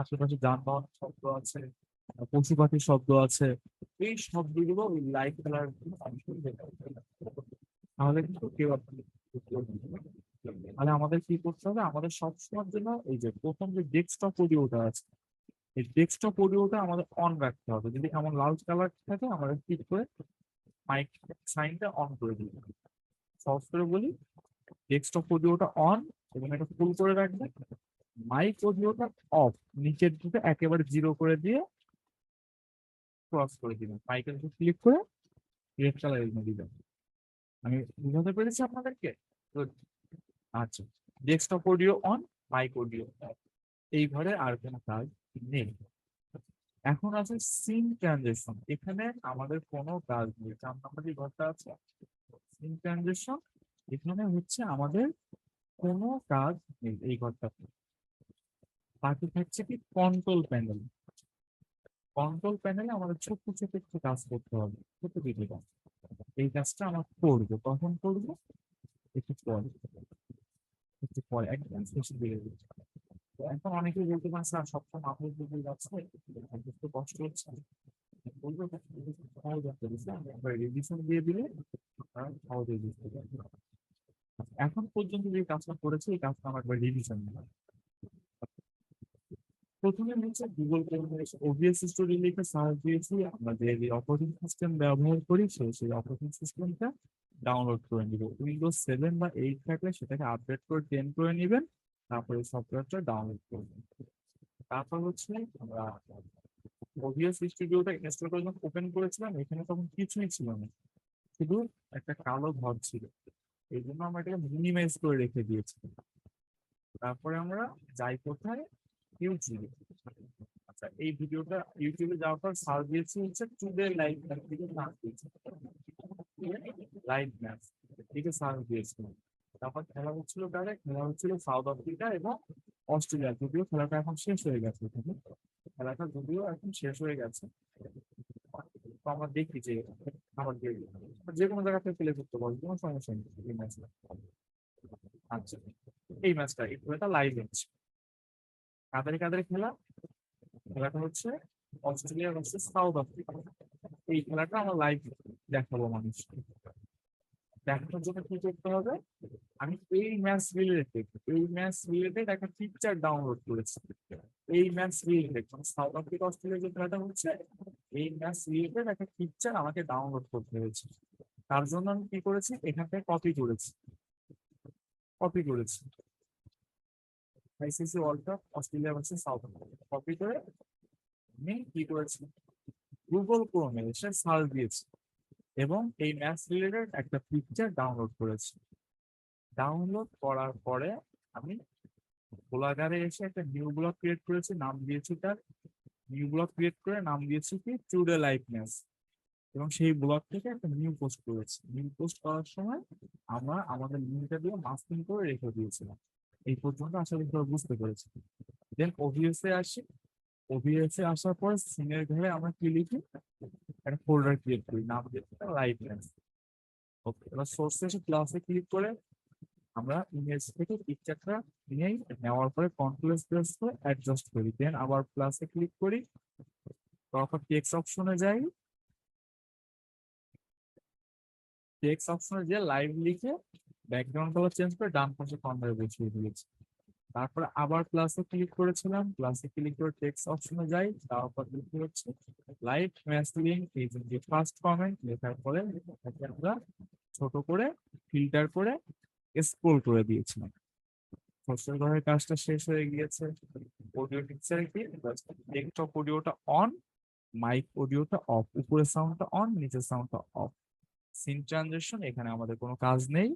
আশেপাশে যানবাহন শব্দ আছে, পশু পাখির শব্দ আছে, এই শব্দগুলো ওই লাইভ খেলার মানুষ শুনতে পাবে। তাহলে কিন্তু কেউ তাহলে আমাদের কি করতে হবে? আমাদের সবসময়ের জন্য এই যে প্রথম যে ডেস্কটপ অডিওটা আছে, এই ডেস্কটপ অডিওটা আমাদের অন রাখতে হবে। যদি এমন লাল কালার থাকে, আমরা ক্লিক করে মাইক সাইনটা অন করে দিই। সহজ করে বলি, ডেস্কটপ অডিওটা অন, এবং এটা ফুল করে রাখবেন। মাইক অডিওটা অফ, নিচের দিকে একেবারে 0 করে দিয়ে ক্রস করে দিবেন। মাইকের উপর ক্লিক করে রেড কালার এনে দিবেন। আমি বুঝাতে পেরেছি আপনাদেরকে? Good. আচ্ছা, desktop audio on, mic audio off. এই ঘরে আর কোনো কাজ নেই। এখন আছে সিন ট্রানজেকশন। এখানে আমাদের কোনো কাজ নেই। 4 নম্বর যে ঘরটা আছে সিন ট্রানজেকশন, এখানে হচ্ছে আমাদের কোনো কাজ নেই এই ঘরটাতে। বাকি থাকছে কি কন্ট্রোল প্যানেল। কন্ট্রোল প্যানেলে আমাদের ছোট্ট ছোট্ট একটু কাজ করতে হবে, ছোট কিছু কাজ। এই কাজটা আমরা করবো, কখন করবো? একটু পরে, একটু পরে একদম শেষের দিকে। তো এখন অনেকেই বলতে পারেন স্যার সবসময় মাথায় দিকে যাচ্ছে, একটু কষ্ট হচ্ছে। বলবো সহজ একটা বিষয়, আমরা রিভিশন দিয়ে দিলে আপনারা সহজেই বুঝতে পারবেন। এখন পর্যন্ত যে কাজটা করেছে এই কাজটা আমরা একবার রিভিশন দিলাম। প্রথমে হচ্ছে গুগল ক্রোমে ওবিএস স্টোরি লিখে সার্চ দিয়েছি, আমরা যে অপারেটিং সিস্টেম ব্যবহার করি সেই অপারেটিং সিস্টেমটা ডাউনলোড করে নিব। উইন্ডোজ 7 বা 8 থাকলে সেটাকে আপডেট করে 10 করে নেবেন, তারপরে সফটওয়্যারটা ডাউনলোড করবেন। তারপর হচ্ছে আমরা ওবিএস স্টুডিওটা ইনস্টল করে যখন ওপেন করেছিলাম এখানে তখন কিছুই ছিল না, শুধু একটা কালো ঘর ছিল। এই জন্য আমরা এটাকে মিনিমাইজ করে রেখে দিয়েছি। তারপরে আমরা যাই কোথায়, ইউটিউবে। আচ্ছা, এই ভিডিওটা ইউটিউবে যাওয়ার পর সার্চ দিয়েছি হচ্ছে টুডে লাইভ ম্যাচ থেকে সার্চ দিয়েছি, লাইভ ম্যাচ থেকে সার্চ দিয়েছি। তারপর খেলা হচ্ছিল খেলা হচ্ছিল সাউথ আফ্রিকা এবং অস্ট্রেলিয়া, যদিও খেলাটা এখন শেষ হয়ে গেছে এখানে। খেলাটা যদিও এখন শেষ হয়ে গেছে, তো আমরা দেখি যে আমার যে কোনো জায়গা থেকে প্লে করতে পারবো, কোনো সমস্যা নেই এই ম্যাচটা। আচ্ছা, এই ম্যাচটা এটা লাইভ ম্যাচ। কাদের কাদের খেলা? খেলাটা হচ্ছে অস্ট্রেলিয়া ভার্সেস সাউথ আফ্রিকা। এই খেলাটা আমরা লাইভ দেখাবো মানুষকে। দেখানোর জন্য কি করতে হবে? আমি এই ম্যাচ রিলেটেড একটা পিকচার ডাউনলোড করেছি। এই ম্যাচ রিলেটেড মানে সাউথ আফ্রিকা অস্ট্রেলিয়া যে খেলাটা হচ্ছে এই ম্যাচ রিলেটেড একটা পিকচার আমাকে ডাউনলোড করতে হয়েছে। তার জন্য আমি কি করেছি, এখান থেকে কপি করেছি ICC world cup Australia versus South Africa. Copy করে আমি কি করেছি, গুগল ক্রোমে এসে সার্চ দিয়েছি এবং এই ম্যাচ রিলেটেড একটা পিকচার ডাউনলোড করেছি। ডাউনলোড করার পরে আমি গোলাগারে এসে একটা নিউ ব্লগ ক্রিয়েট করেছি, নাম দিয়েছি তার, নিউ ব্লগ ক্রিয়েট করে নাম দিয়েছি কি টুডে লাইভ ম্যাচ। এবং সেই ব্লগ থেকে একটা নিউ পোস্ট করেছি। নিউ পোস্ট করার সময় আমরা আমাদের লিঙ্কটা দিয়ে মাস্কিং করে রেখে দিয়েছিলাম। এই পর্যন্ত আশা করি সবাই বুঝতে পেরেছি। দেন ওভিএসে আসি। ওভিএসে আসার পর সিনের ঘরে আমরা কি লিখি, একটা ফোল্ডার ক্রিয়েট করি, নাম দিয়েছি লাইভ ম্যাচ। ওকে, এবার সোর্সে এসে ক্লাসে ক্লিক করে আমরা ইমেজ থেকে পিকচারটা নিয়েই নেওয়ার পরে কন্ট্রোল প্রেস করে অ্যাডজাস্ট করি, দেন আবার প্লাসে ক্লিক করি, তারপর টেক্সট অপশনে যাই, টেক্সট অপশনে যে লাইভ লিখে ব্যাকগ্রাউন্ড কালার চেঞ্জ করে ডান পাশে কর্নারে বসিয়ে দিয়েছি। তারপরে আবার প্লাসে ক্লিক করেছিলাম, প্লাসে ক্লিক করে টেক্সট অপশনে যাই, তারপর লিখে হচ্ছে লাইভ ম্যাচ লিঙ্ক, এই যে ফার্স্ট কমেন্ট লেখার পরে এটাকে আমরা ছোট করে ফিল্টার করে স্ক্রল করে দিয়েছিলাম। হোস্টেল ঘরের কাজটা শেষ হয়ে গিয়েছে। অডিও পিকচার কি, ডেস্কটপ অডিওটা অন, মাইক অডিওটা অফ, উপরের সাউন্ডটা অন, নিচের সাউন্ডটা অফ। সিন ট্রানজেকশন, এখানে আমাদের কোনো কাজ নেই।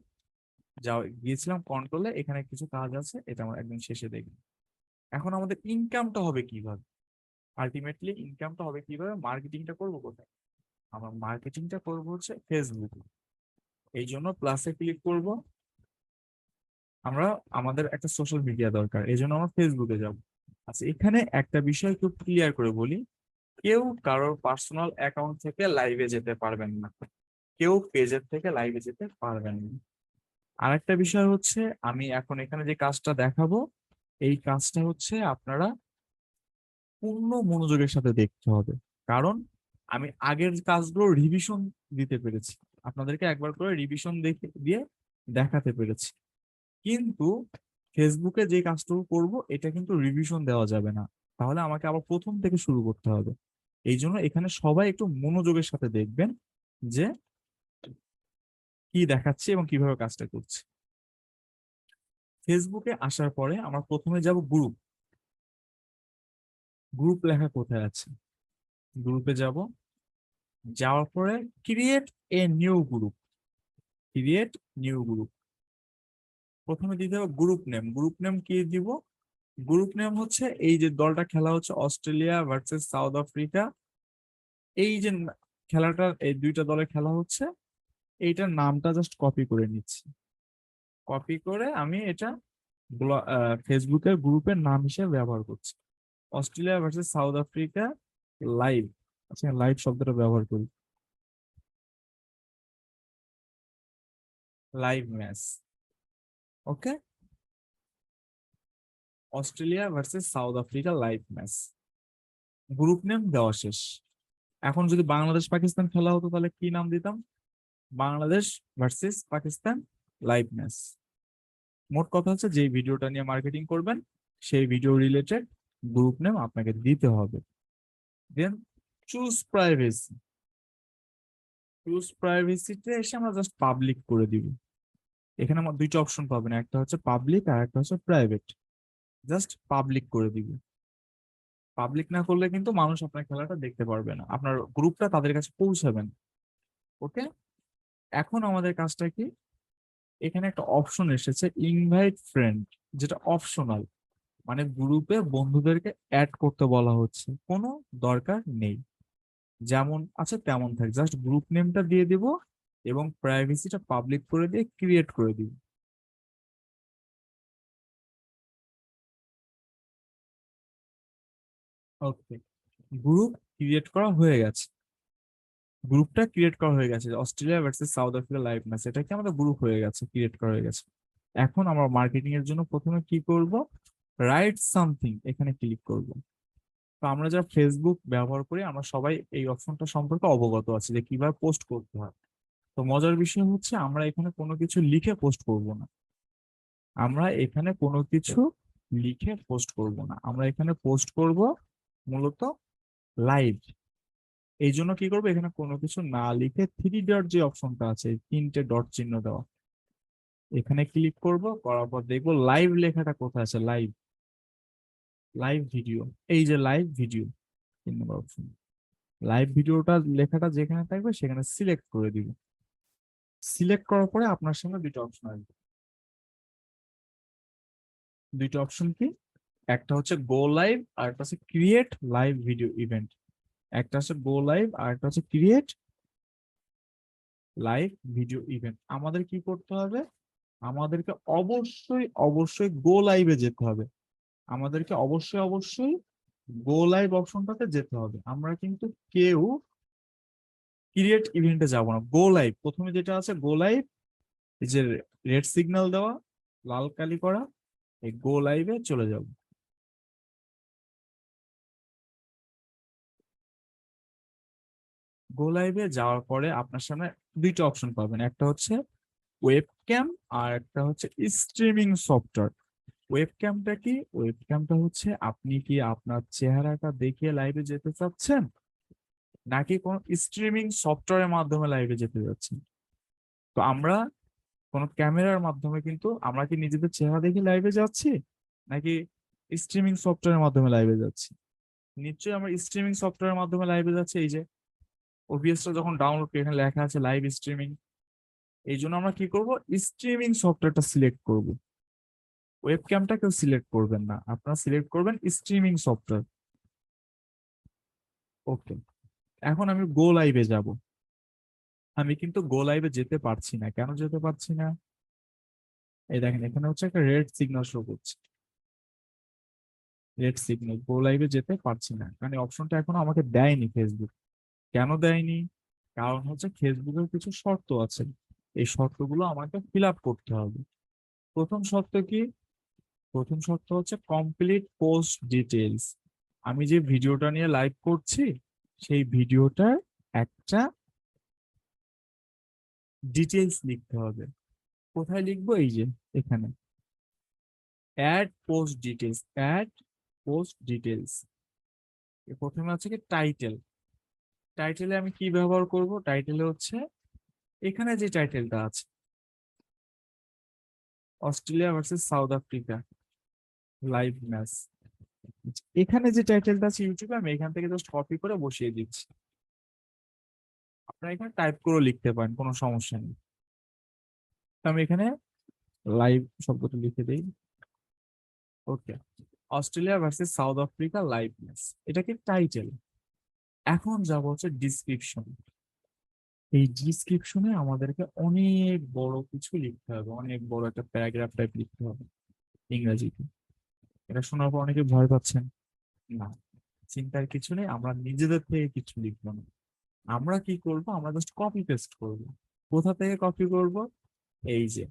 যা গিয়েছিলাম কন্ট্রোলে, এখানে কিছু কাজ আছে, এটা আমরা একদম শেষে দেখব। এখন আমাদের ইনকামটা হবে কিভাবে, আলটিমেটলি ইনকামটা হবে কিভাবে, মার্কেটিংটা করবো কোথায়? আমরা মার্কেটিংটা করবো হচ্ছে ফেসবুক। এই জন্য প্লাসে ক্লিক করব। আমরা আমাদের একটা সোশ্যাল মিডিয়া দরকার, এই জন্য আমরা ফেসবুকে যাব। আচ্ছা, এখানে একটা বিষয় খুব ক্লিয়ার করে বলি, কেউ কারোর পার্সোনাল অ্যাকাউন্ট থেকে লাইভে যেতে পারবেন না, কেউ পেজের থেকে লাইভে যেতে পারবেন না। আরেকটা বিষয় হচ্ছে, আমি এখন এখানে যে কাজটা দেখাবো এই কাজটা হচ্ছে আপনারা পূর্ণ মনোযোগের সাথে দেখতে হবে, কারণ আমি আগের কাজগুলো রিভিশন দিতে পেরেছি, আপনাদেরকে একবার করে রিভিশন দেখে দিয়ে দেখাতে পেরেছি। কিন্তু ফেসবুকে যে কাজটুকু করব এটা কিন্তু রিভিশন দেওয়া যাবে না, তাহলে আমাকে আবার প্রথম থেকে শুরু করতে হবে। এই জন্য এখানে সবাই একটু মনোযোগের সাথে দেখবেন যে কি দেখাচ্ছি এবং কিভাবে কাজটা করছি। ফেসবুকে আসার পরে আমরা প্রথমে যাব গ্রুপ। গ্রুপ লেখা কোথায় আছে? গ্রুপে যাব, যাওয়ার পরে create a new group. Create new group, প্রথমে দিতে হবে গ্রুপ নেম। গ্রুপ নেম কি দিব? গ্রুপ নেম হচ্ছে এই যে দলটা খেলা হচ্ছে অস্ট্রেলিয়া ভার্সেস সাউথ আফ্রিকা, এই যে খেলাটা, এই দুইটা দলে খেলা হচ্ছে, এইটার নামটা জাস্ট কপি করে নিচ্ছি। কপি করে আমি এটা ফেসবুকের গ্রুপের নাম হিসেবে ব্যবহার করছি। Australia versus South Africa live. আচ্ছা, লাইভ শব্দটা ব্যবহার করি, live match. Okay, Australia versus South Africa live match, group name দেওয়া শেষ। এখন যদি বাংলাদেশ পাকিস্তান খেলা হতো তাহলে কি নাম দিতাম? Bangladesh versus Pakistan live match. মোট কথা হচ্ছে যে ভিডিওটা নিয়ে মার্কেটিং করবেন সেই ভিডিও রিলেটেড গ্রুপ নেম আপনাকে দিতে হবে। Then choose privacy. চুজ প্রাইভেসিতে এসে আমরা জাস্ট পাবলিক করে দিব। এখানে আমার দুইটা অপশন পাবেন, একটা হচ্ছে পাবলিক আর একটা হচ্ছে প্রাইভেট। জাস্ট পাবলিক করে দিব। পাবলিক না করলে কিন্তু মানুষ আপনার খেলাটা দেখতে পারবে না, আপনার গ্রুপটা তাদের কাছে পৌঁছাবেন। ওকে, এখন আমাদের কাজটা কি? এখানে একটা অপশন এসেছে ইনভাইট ফ্রেন্ড, যেটা অপশনাল, মানে গ্রুপে বন্ধুদেরকে অ্যাড করতে বলা হচ্ছে, কোনো দরকার নেই, যেমন আছে তেমন থাকে, জাস্ট গ্রুপ নেমটা দিয়ে দিব এবং প্রাইভেসিটা পাবলিক করে দিয়ে ক্রিয়েট করে দিব। ওকে, গ্রুপ ক্রিয়েট করা হয়ে গেছে। গ্রুপটা ক্রিয়েট করা হয়ে গেছে, Australia versus South Africa live match, এটা কি আমাদের গ্রুপ হয়ে গেছে, ক্রিয়েট করা হয়ে গেছে। এখন আমরা মার্কেটিং এর জন্য প্রথমে কি করব? রাইট সামথিং, এখানে ক্লিক করব। তো আমরা যারা ফেসবুক ব্যবহার করি আমরা সবাই এই অপশনটা সম্পর্কে অবগত আছি যে কিভাবে পোস্ট করতে হয়। তো মজার বিষয় হচ্ছে আমরা এখানে কোনো কিছু লিখে পোস্ট করব না। আমরা এখানে কোনো কিছু লিখে পোস্ট করব না, আমরা এখানে পোস্ট করব মূলত লাইভ। এই জন্য কি করবো, এখানে কোনো কিছু না লিখে থ্রি ডট যে অপশনটা আছে, এই তিনটে ডট চিহ্ন দেওয়া, এখানে ক্লিক করব, করার পর দেখবো লাইভ লেখাটা কোথায় আছে, লাইভ। লাইভ ভিডিও, এই যে লাইভ ভিডিও, 3 নম্বর অপশন। লাইভ ভিডিওটা লেখাটা যেখানে থাকবে সেখানে সিলেক্ট করে দিব। সিলেক্ট করার পরে আপনার সামনে দুটো অপশন আসবে। দুইটা অপশন কি? একটা হচ্ছে গো লাইভ আর একটা হচ্ছে ক্রিয়েট লাইভ ভিডিও ইভেন্ট। একটা হচ্ছে গো লাইভ আর একটা হচ্ছে ক্রিয়েট লাইভ ভিডিও ইভেন্ট। আমাদের কি করতে হবে? আমাদেরকে অবশ্যই অবশ্যই গো লাইভে যেতে হবে। আমাদেরকে অবশ্যই অবশ্যই গো লাইভ অপশনটাতে যেতে হবে। আমরা কিন্তু কেউ ক্রিয়েট ইভেন্টে যাব না, গো লাইভ প্রথমে যেটা আছে গো লাইভ, এই যে রেড সিগন্যাল দেওয়া, লাল কালি করা, এই গো লাইভে চলে যাব। গো লাইভে যাওয়ার পরে আপনার সামনে দুইটা অপশন পাবেন, একটা হচ্ছে ওয়েবক্যাম আর একটা হচ্ছে স্ট্রিমিং সফটওয়্যার। ওয়েবক্যামটা কি? ওয়েবক্যামটা হচ্ছে আপনি কি আপনার চেহারাটা দেখিয়ে লাইভে যেতে চাচ্ছেন, নাকি কোন স্ট্রিমিং সফটওয়্যারের মাধ্যমে লাইভে যেতে যাচ্ছেন? তো আমরা কোন ক্যামেরার মাধ্যমে, কিন্তু আমরা কি নিজেদের চেহারা দেখে লাইভে যাচ্ছি নাকি স্ট্রিমিং সফটওয়্যারের মাধ্যমে লাইভে যাচ্ছি? নিশ্চয়ই আমরা স্ট্রিমিং সফটওয়্যারের মাধ্যমে লাইভে যাচ্ছি। এই যে ওবিএসটা যখন ডাউনলোড করি এখানে লেখা আছে লাইভ স্ট্রিমিং, এই জন্য আমরা কি করব, স্ট্রিমিং সফটওয়্যারটা সিলেক্ট করব। ওয়েবক্যামটা কেউ সিলেক্ট করবেন না, আপনারা সিলেক্ট করবেন স্ট্রিমিং সফটওয়্যার। ওকে, এখন আমি গো লাইভে যাব। আমি কিন্তু গো লাইভে যেতে পারছি না, কেন যেতে পারছি না? এই দেখেন এখানে হচ্ছে একটা রেড সিগন্যাল শো করছে, রেড সিগন্যাল, গো লাইভে যেতে পারছি না, কারণ এই অপশনটা এখনো আমাকে দেয়নি ফেসবুক। কেন দেয়নি? কারণ হচ্ছে ফেসবুকের কিছু শর্ত আছে, এই শর্তগুলো আমাকে ফিল আপ করতে হবে। প্রথম শর্ত কি? প্রথম শর্ত হচ্ছে কমপ্লিট পোস্ট ডিটেলস। আমি যে ভিডিওটা নিয়ে লাইভ করছি সেই ভিডিওটার একটা ডিটেলস লিখতে হবে। কোথায় লিখবো? এই যে এখানে add post details, add post details. প্রথমে হচ্ছে কি টাইটেল। টাইটেলে আমি কি ব্যবহার করব? টাইটেলে হচ্ছে এখানে যে টাইটেলটা আছে, Australia versus South Africa live match. এখানে যে টাইটেলটা আছে ইউটিউবে, আমি এখান থেকে জাস্ট কপি করে বসিয়ে দিচ্ছি। আপনারা এখানে টাইপ করে লিখতে পারেন, কোনো সমস্যা নেই। তো আমি এখানে লাইভ শব্দটা লিখে দিই। Okay, Australia versus South Africa live match, এটা কি টাইটেল। এখন যাব হচ্ছে ডিসক্রিপশন। এই ডিসক্রিপশনে আমাদেরকে অনেক বড় কিছু লিখতে হবে, অনেক বড় একটা প্যারাগ্রাফ টাইপ লিখতে হবে ইংরেজিতে। এটা শোনার পর অনেকে ভয় পাচ্ছেন। না, চিন্তার কিছু নেই, আমরা নিজেদের থেকে কিছু লিখবো না। আমরা কি করব, আমরা জাস্ট কপি পেস্ট করব। কোথা থেকে কপি করব? এই যে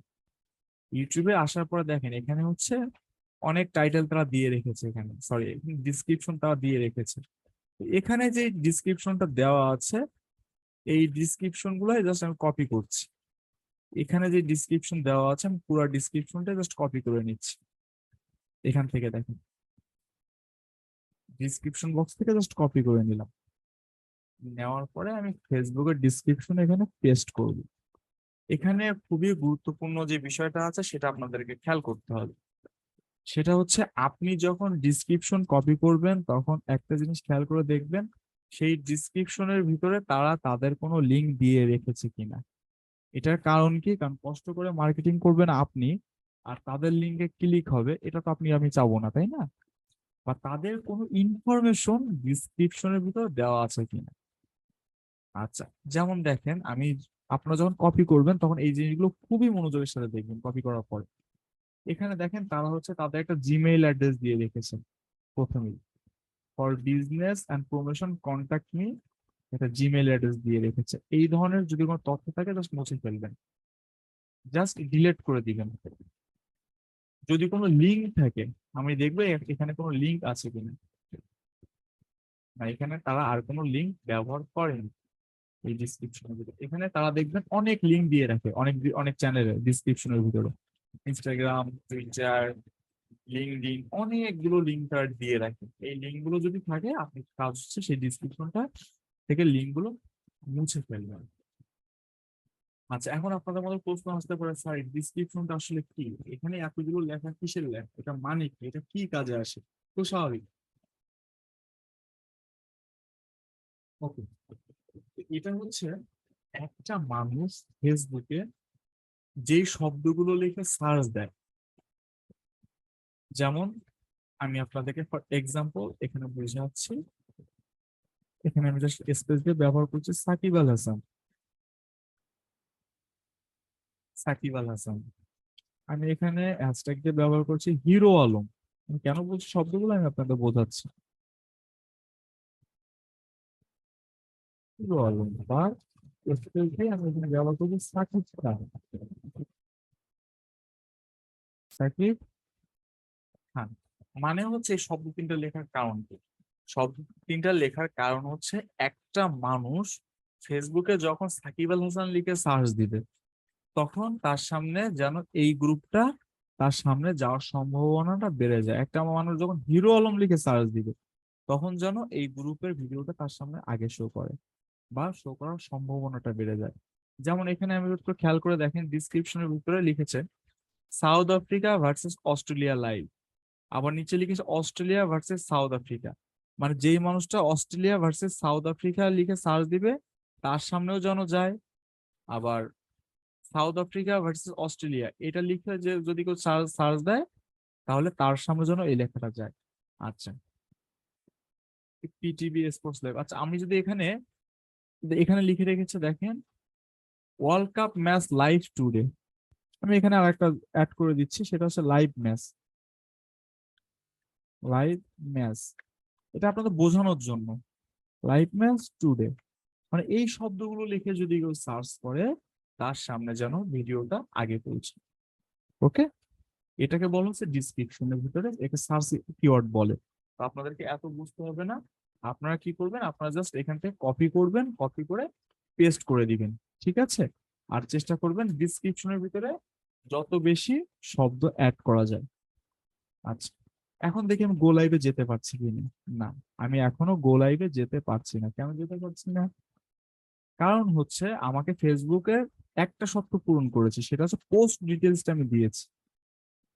ইউটিউবে আসার পরে দেখেন এখানে হচ্ছে অনেক টাইটেল তারা দিয়ে রেখেছে, এখানে সরি ডিসক্রিপশন তারা দিয়ে রেখেছে। এখানে যে ডিসক্রিপশনটা দেওয়া আছে, এই ডিসক্রিপশন গুলো জাস্ট আমি কপি করছি। এখানে যে ডিসক্রিপশন দেওয়া আছে আমি পুরো ডিসক্রিপশনটা জাস্ট কপি করে নিচ্ছি। এখান থেকে দেখেন ডিসক্রিপশন বক্স থেকে জাস্ট কপি করে নিলাম। নেওয়ার পরে আমি ফেসবুকের ডিসক্রিপশন এখানে পেস্ট করব। এখানে খুবই গুরুত্বপূর্ণ যে বিষয়টা আছে সেটা আপনাদেরকে খেয়াল করতে হবে। সেটা হচ্ছে আপনি যখন ডিসক্রিপশন কপি করবেন তখন একটা জিনিস খেয়াল করে দেখবেন, সেই ডিসক্রিপশনের ভিতরে তারা তাদের কোনো লিঙ্ক দিয়ে রেখেছে কিনা। এটার কারণ কি, কারণ কষ্ট করে মার্কেটিং করবেন আপনি, আর তাদের লিঙ্কে ক্লিক হবে, এটা তো আপনি আমি চাবো না, তাই না? বা তাদের কোনো ইনফরমেশন ডিসক্রিপশনের ভিতর দেওয়া আছে কিনা। আচ্ছা, যেমন দেখেন আমি, আপনারা যখন কপি করবেন তখন এই জিনিসগুলো খুবই মনোযোগের সাথে দেখবেন কপি করার পরে। এখানে দেখেন তারা হচ্ছে তাদের একটা জিমেইল অ্যাড্রেস দিয়ে রেখেছেন প্রথমেই, for business and promotion contact me, একটা জিমেইল অ্যাড্রেস দিয়ে রেখেছে। এই ধরনের যদি কোনো তথ্য থাকে জাস্ট মুছে ফেলবেন, জাস্ট ডিলিট করে দিবেন। যদি কোনো লিঙ্ক থাকে আমি দেখবো এখানে কোনো লিঙ্ক আছে কিনা। না, এখানে তারা আর কোনো লিঙ্ক ব্যবহার করেনি। এই ডিসক্রিপশনের ভিতরে এখানে তারা দেখবেন অনেক লিঙ্ক দিয়ে রাখে, অনেক অনেক চ্যানেলের ডিসক্রিপশনের ভিতরে, ইনস্টাগ্রাম, টুইটার, লিঙ্কডইন, অনেকগুলো লিঙ্ক তারা দিয়ে রাখে। এই লিঙ্ক গুলো যদি থাকে আপনি কাজ হচ্ছে সেই ডিসক্রিপশনটা থেকে লিঙ্ক গুলো মুছে ফেলবেন। আচ্ছা, এখন আপনাদের মধ্যে প্রশ্ন আসতে পারে, স্যার ডিসক্রিপশনটা আসলে কি, এখানে এতগুলো লেখা কিসের লেখা, এটা মানে কি, এটা কি কাজে আসে? তো স্বাভাবিক। ওকে, এটা হচ্ছে একটা মানুষ ফেসবুকে যেই শব্দগুলো লিখে সার্চ দেয়, যেমন আমি আপনাদেরকে ফর এক্সাম্পল এখানে বোঝাচ্ছি। এখানে আমি জাস্ট স্পেস দিয়ে ব্যবহার করছি সাকিব আল হাসান, সাকিব আল হাসান। আমি এখানে হ্যাশট্যাগ দিয়ে ব্যবহার করছি হিরো আলম। আমি কেন বলছি শব্দগুলো আমি আপনাদের বোঝাচ্ছি। হিরো আলম বা স্পেস দিয়ে আমি এখানে ব্যবহার করছি সাকিব খান, সাকিব খান। মানে হচ্ছে এই শব্দ তিনটা লেখার কারণ কি? শব্দ তিনটা লেখার কারণ হচ্ছে একটা মানুষ ফেসবুকে যখন সাকিব আল হাসান লিখে সার্চ দিবে তখন তার সামনে যেন এই গ্রুপটা তার সামনে যাওয়ার সম্ভাবনাটা বেড়ে যায়। একটা মানুষ যখন হিরো আলম লিখে সার্চ দিবে তখন যেন এই গ্রুপের ভিডিওটা তার সামনে আগে শো করে বা শো করার সম্ভাবনাটা বেড়ে যায়। যেমন এখানে আমি একটু খেয়াল করে দেখেন ডিসক্রিপশনের ভিতরে লিখেছে south Africa versus Australia live, আবার নিচে লিখেছে অস্ট্রেলিয়া ভার্সেস সাউথ আফ্রিকা। মানে যেই মানুষটা অস্ট্রেলিয়া ভার্সেস সাউথ আফ্রিকা লিখে সার্চ দিবে তার সামনেও যেন যায়, আবার সাউথ আফ্রিকা ভার্সেস অস্ট্রেলিয়া এটা লিখে যে যদি কেউ সার্চ দেয় তাহলে তার সামনে যেন এই লেখাটা যায়। আচ্ছা, পিটিভি স্পোর্টস লাইভ। আচ্ছা, আমি যদি এখানে এখানে লিখে রেখেছে দেখেন world cup match live today, আমি এখানে আর একটা অ্যাড করে দিচ্ছি, সেটা হচ্ছে লাইভ ম্যাচ, লাইভ ম্যাচ। এটা আপনাদের বোঝানোর জন্য, লাইভ ম্যাচ টুডে। মানে এই শব্দগুলো লিখে যদি কেউ সার্চ করে তার সামনে যেন ভিডিওটা আগে পৌঁছে। ওকে, এটাকে বলা হচ্ছে ডিসক্রিপশনের ভিতরে, একে সার্চ কিওয়ার্ড বলে। তো আপনাদেরকে এত বুঝতে হবে না। আপনারা কি করবেন, আপনারা জাস্ট এখান থেকে কপি করবেন, কপি করে পেস্ট করে দিবেন, ঠিক আছে? আর চেষ্টা করবেন ডিসক্রিপশনের ভিতরে যত বেশি শব্দ অ্যাড করা যায়। আচ্ছা, এখন দেখি আমি গো লাইভে যেতে পারছি কিনা। না, আমি এখনো গো লাইভে যেতে পারছি না। কেন যেতে পারছি না? কারণ হচ্ছে আমাকে ফেসবুকে একটা শর্ত পূরণ করেছে, সেটা হচ্ছে পোস্ট ডিটেলসটা আমি দিয়েছি।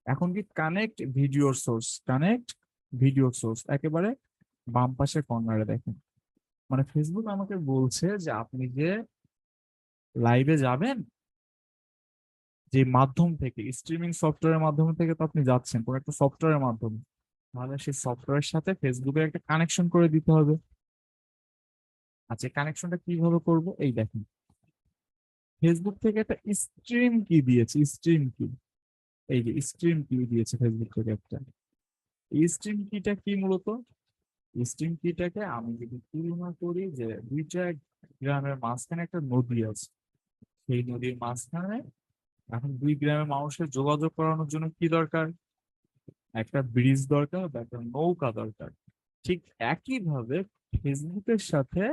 এখন কি connect video source, connect video source একেবারে বাম পাশে কর্নারে দেখেন। মানে ফেসবুক আমাকে বলছে যে আপনি যে লাইভে যাবেন, যে মাধ্যম থেকে স্ট্রিমিং সফটওয়্যারের মাধ্যমে থেকে তো আপনি যাচ্ছেন কোন একটা সফটওয়্যারের মাধ্যমে, তাহলে সেই সফটওয়্যারের সাথে ফেসবুকের একটা কানেকশন করে দিতে হবে। আচ্ছা, কানেকশনটা কিভাবে করব? এই দেখেন, ফেসবুক থেকে একটা স্ট্রিম কি দিয়েছে, স্ট্রিম কি, এই যে স্ট্রিম কি দিয়েছে ফেসবুক থেকে একটা। এই স্ট্রিম কিটা কি মূলত? স্ট্রিম কিটাকে আমি যদি তুলনা করি যে দুইটা গ্রামের মাঝখানে একটা নদী আছে, সেই নদীর মাঝখানে এখন দুই গ্রামের মানুষের যোগাযোগ করানোর জন্য কি দরকার? একটা ব্রিজ দরকার বা একটা নৌকা দরকার। ঠিক একই ভাবে ফেসবুকের সাথে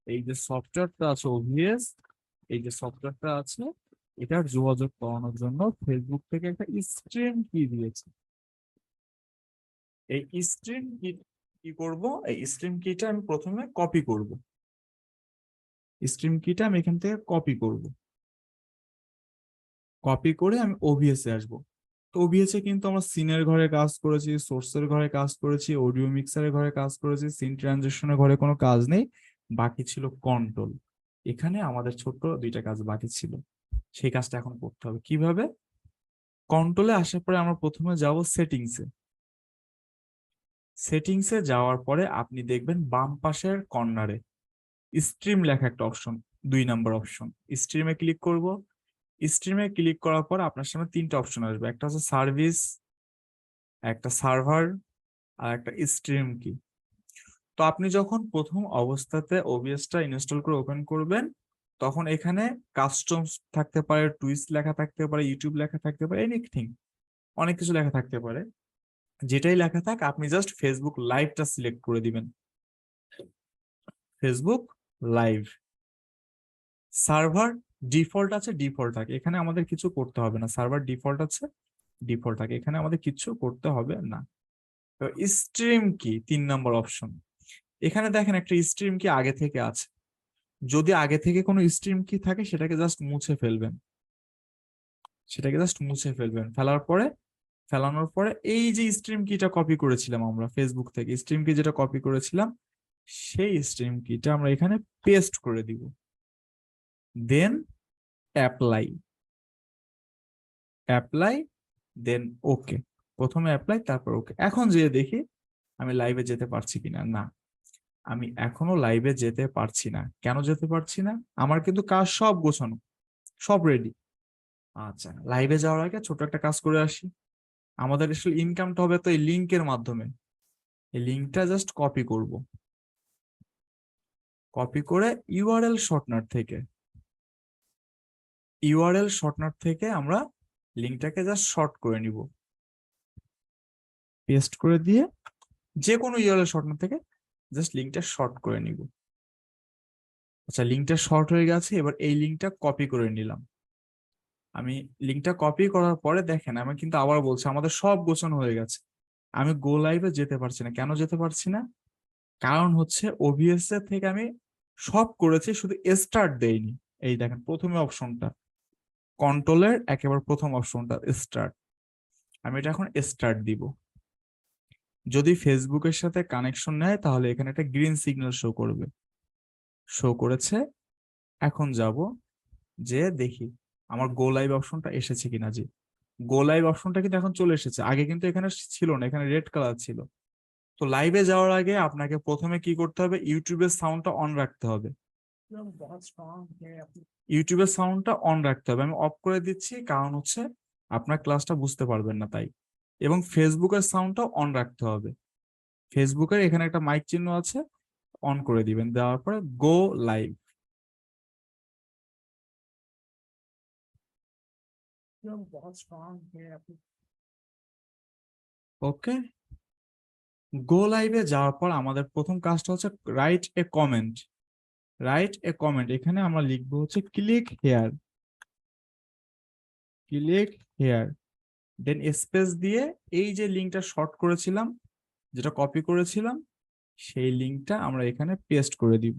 এই যে সফটওয়্যারটা আছে ওভিএস, এই যে সফটওয়্যারটা আছে, এটার যোগাযোগ করানোর জন্য ফেসবুক থেকে একটা স্ট্রিম কি দিয়েছে। এই স্ট্রিম কি কি করব? এই স্ট্রিম কিটা আমি প্রথমে কপি করব। স্ট্রিম কিটা আমি এখান থেকে কপি করব, কপি করে আমি ওভিএস এ আসবো। তো ওভিএস এ কিন্তু আমরা সিনের ঘরে কাজ করেছি, সোর্সের ঘরে কাজ করেছি, অডিও মিক্সারের ঘরে কাজ করেছি, সিন ট্রানজেকশনের ঘরে কোনো কাজ নেই, বাকি ছিল কন্ট্রোল। এখানে আমাদের ছোট্ট দুইটা কাজ বাকি ছিল, সেই কাজটা এখন করতে হবে। কিভাবে? কন্ট্রোলে আসার পরে আমরা প্রথমে যাব সেটিংসে। সেটিংসে যাওয়ার পরে আপনি দেখবেন বাম পাশের কর্নারে স্ট্রিম লেখা একটা অপশন, 2 নম্বর অপশন। স্ট্রিমে ক্লিক করব। স্ট্রিমে ক্লিক করার পর আপনার সামনে তিনটা অপশন আসবে, একটা হচ্ছে সার্ভিস, একটা সার্ভার, আর একটা স্ট্রিম কি। তো আপনি যখন প্রথম অবস্থাতে ওবিএসটা ইনস্টল করে ওপেন করবেন, তখন এখানে কাস্টমস থাকতে পারে, টুইস্ট লেখা থাকতে পারে, ইউটিউব লেখা থাকতে পারে, এনিথিং, অনেক কিছু লেখা থাকতে পারে। যেটাই লেখা থাক আপনি জাস্ট ফেসবুক লাইভটা সিলেক্ট করে দিবেন। Facebook live. সার্ভার ডিফল্ট আছে, ডিফল্ট থাকে, এখানে আমাদের কিছু করতে হবে না। সার্ভার ডিফল্ট আছে, ডিফল্ট থাকে, এখানে আমাদের কিছু করতে হবে না। তো স্ট্রিম কি 3 নম্বর অপশন। এখানে দেখেন একটা স্ট্রিম কি আগে থেকে আছে, যদি আগে থেকে কোনো স্ট্রিম কি থাকে সেটাকে জাস্ট মুছে ফেলবেন, সেটাকে জাস্ট মুছে ফেলবেন। ফেলানোর পরে এই যে স্ট্রিম কিটা কপি করেছিলাম আমরা ফেসবুক থেকে, স্ট্রিম কি যেটা কপি করেছিলাম, সেই স্ট্রিম কিটা আমরা এখানে পেস্ট করে দিব। দেন অ্যাপ্লাই, অ্যাপ্লাই, দেন ওকে। প্রথমে অ্যাপ্লাই, তারপর ওকে। এখন যে দেখি আমি লাইভে যেতে পারছি কিনা। না, আমি এখনো লাইভে যেতে পারছি না। কেন যেতে পারছি না? আমার কিন্তু কাজ সব গোছানো, সব রেডি। আচ্ছা, লাইভে যাওয়ার আগে ছোট একটা কাজ করে আসি। আমাদের আসলে ইনকামটা হবে তো এই লিঙ্কের মাধ্যমে। এই লিঙ্কটা জাস্ট কপি করব, কপি করে ইউআরএল শর্টনার থেকে, ইউআরএল শর্টনার থেকে আমরা লিঙ্কটাকে জাস্ট শর্ট করে নিব, পেস্ট করে দিয়ে যে কোনো ইউআরএল শর্টনার থেকে জাস্ট লিঙ্কটা শর্ট করে নিব। আচ্ছা, লিঙ্কটা শর্ট হয়ে গেছে, এবার এই লিঙ্কটা কপি করে নিলাম। আমি লিঙ্কটা কপি করার পরে দেখেন আমি কিন্তু আবার বলছি আমাদের সব গোছানো হয়ে গেছে। আমি গো লাইভে যেতে পারছি না। কেন যেতে পারছি না? কারণ হচ্ছে ওবিএস এর থেকে আমি সব করেছি, শুধু স্টার্ট দেইনি। এই দেখেন প্রথমে অপশনটা, কন্ট্রোলের একেবারে প্রথম অপশনটা স্টার্ট, আমি এটা এখন স্টার্ট দিব। যদি ফেসবুকের সাথে কানেকশন নেয় তাহলে এখানে একটা গ্রিন সিগন্যাল শো করবে, শো করেছে। এখন যাব, যে দেখি আমার গো লাইভ অপশনটা এসেছে কিনা। জি, গো লাইভ অপশনটা কিন্তু এখন চলে এসেছে, আগে কিন্তু এখানে ছিল না, এখানে রেড কালার ছিল। তো লাইভে যাওয়ার আগে আপনাকে প্রথমে কি করতে হবে? ইউটিউবের সাউন্ডটা অন রাখতে হবে। ইউটিউবের সাউন্ডটা অন রাখতে হবে, আমি অফ করে দিচ্ছি কারণ হচ্ছে আপনার ক্লাসটা বুঝতে পারবেন না তাই। এবং ফেসবুকের সাউন্ডটা অন রাখতে হবে। ফেসবুকের এখানে একটা মাইক চিহ্ন আছে, অন করে দিবেন। দেওয়ার পরে গো লাইভ। ওকে, গো লাইভে যাওয়ার পর আমাদের প্রথম কাজটা হচ্ছে write a comment. Write a comment, এখানে আমরা লিখবো হচ্ছে click here, click here, then space দিয়ে এই যে লিঙ্কটা শর্ট করেছিলাম, যেটা কপি করেছিলাম, সেই লিঙ্কটা আমরা এখানে পেস্ট করে দিব।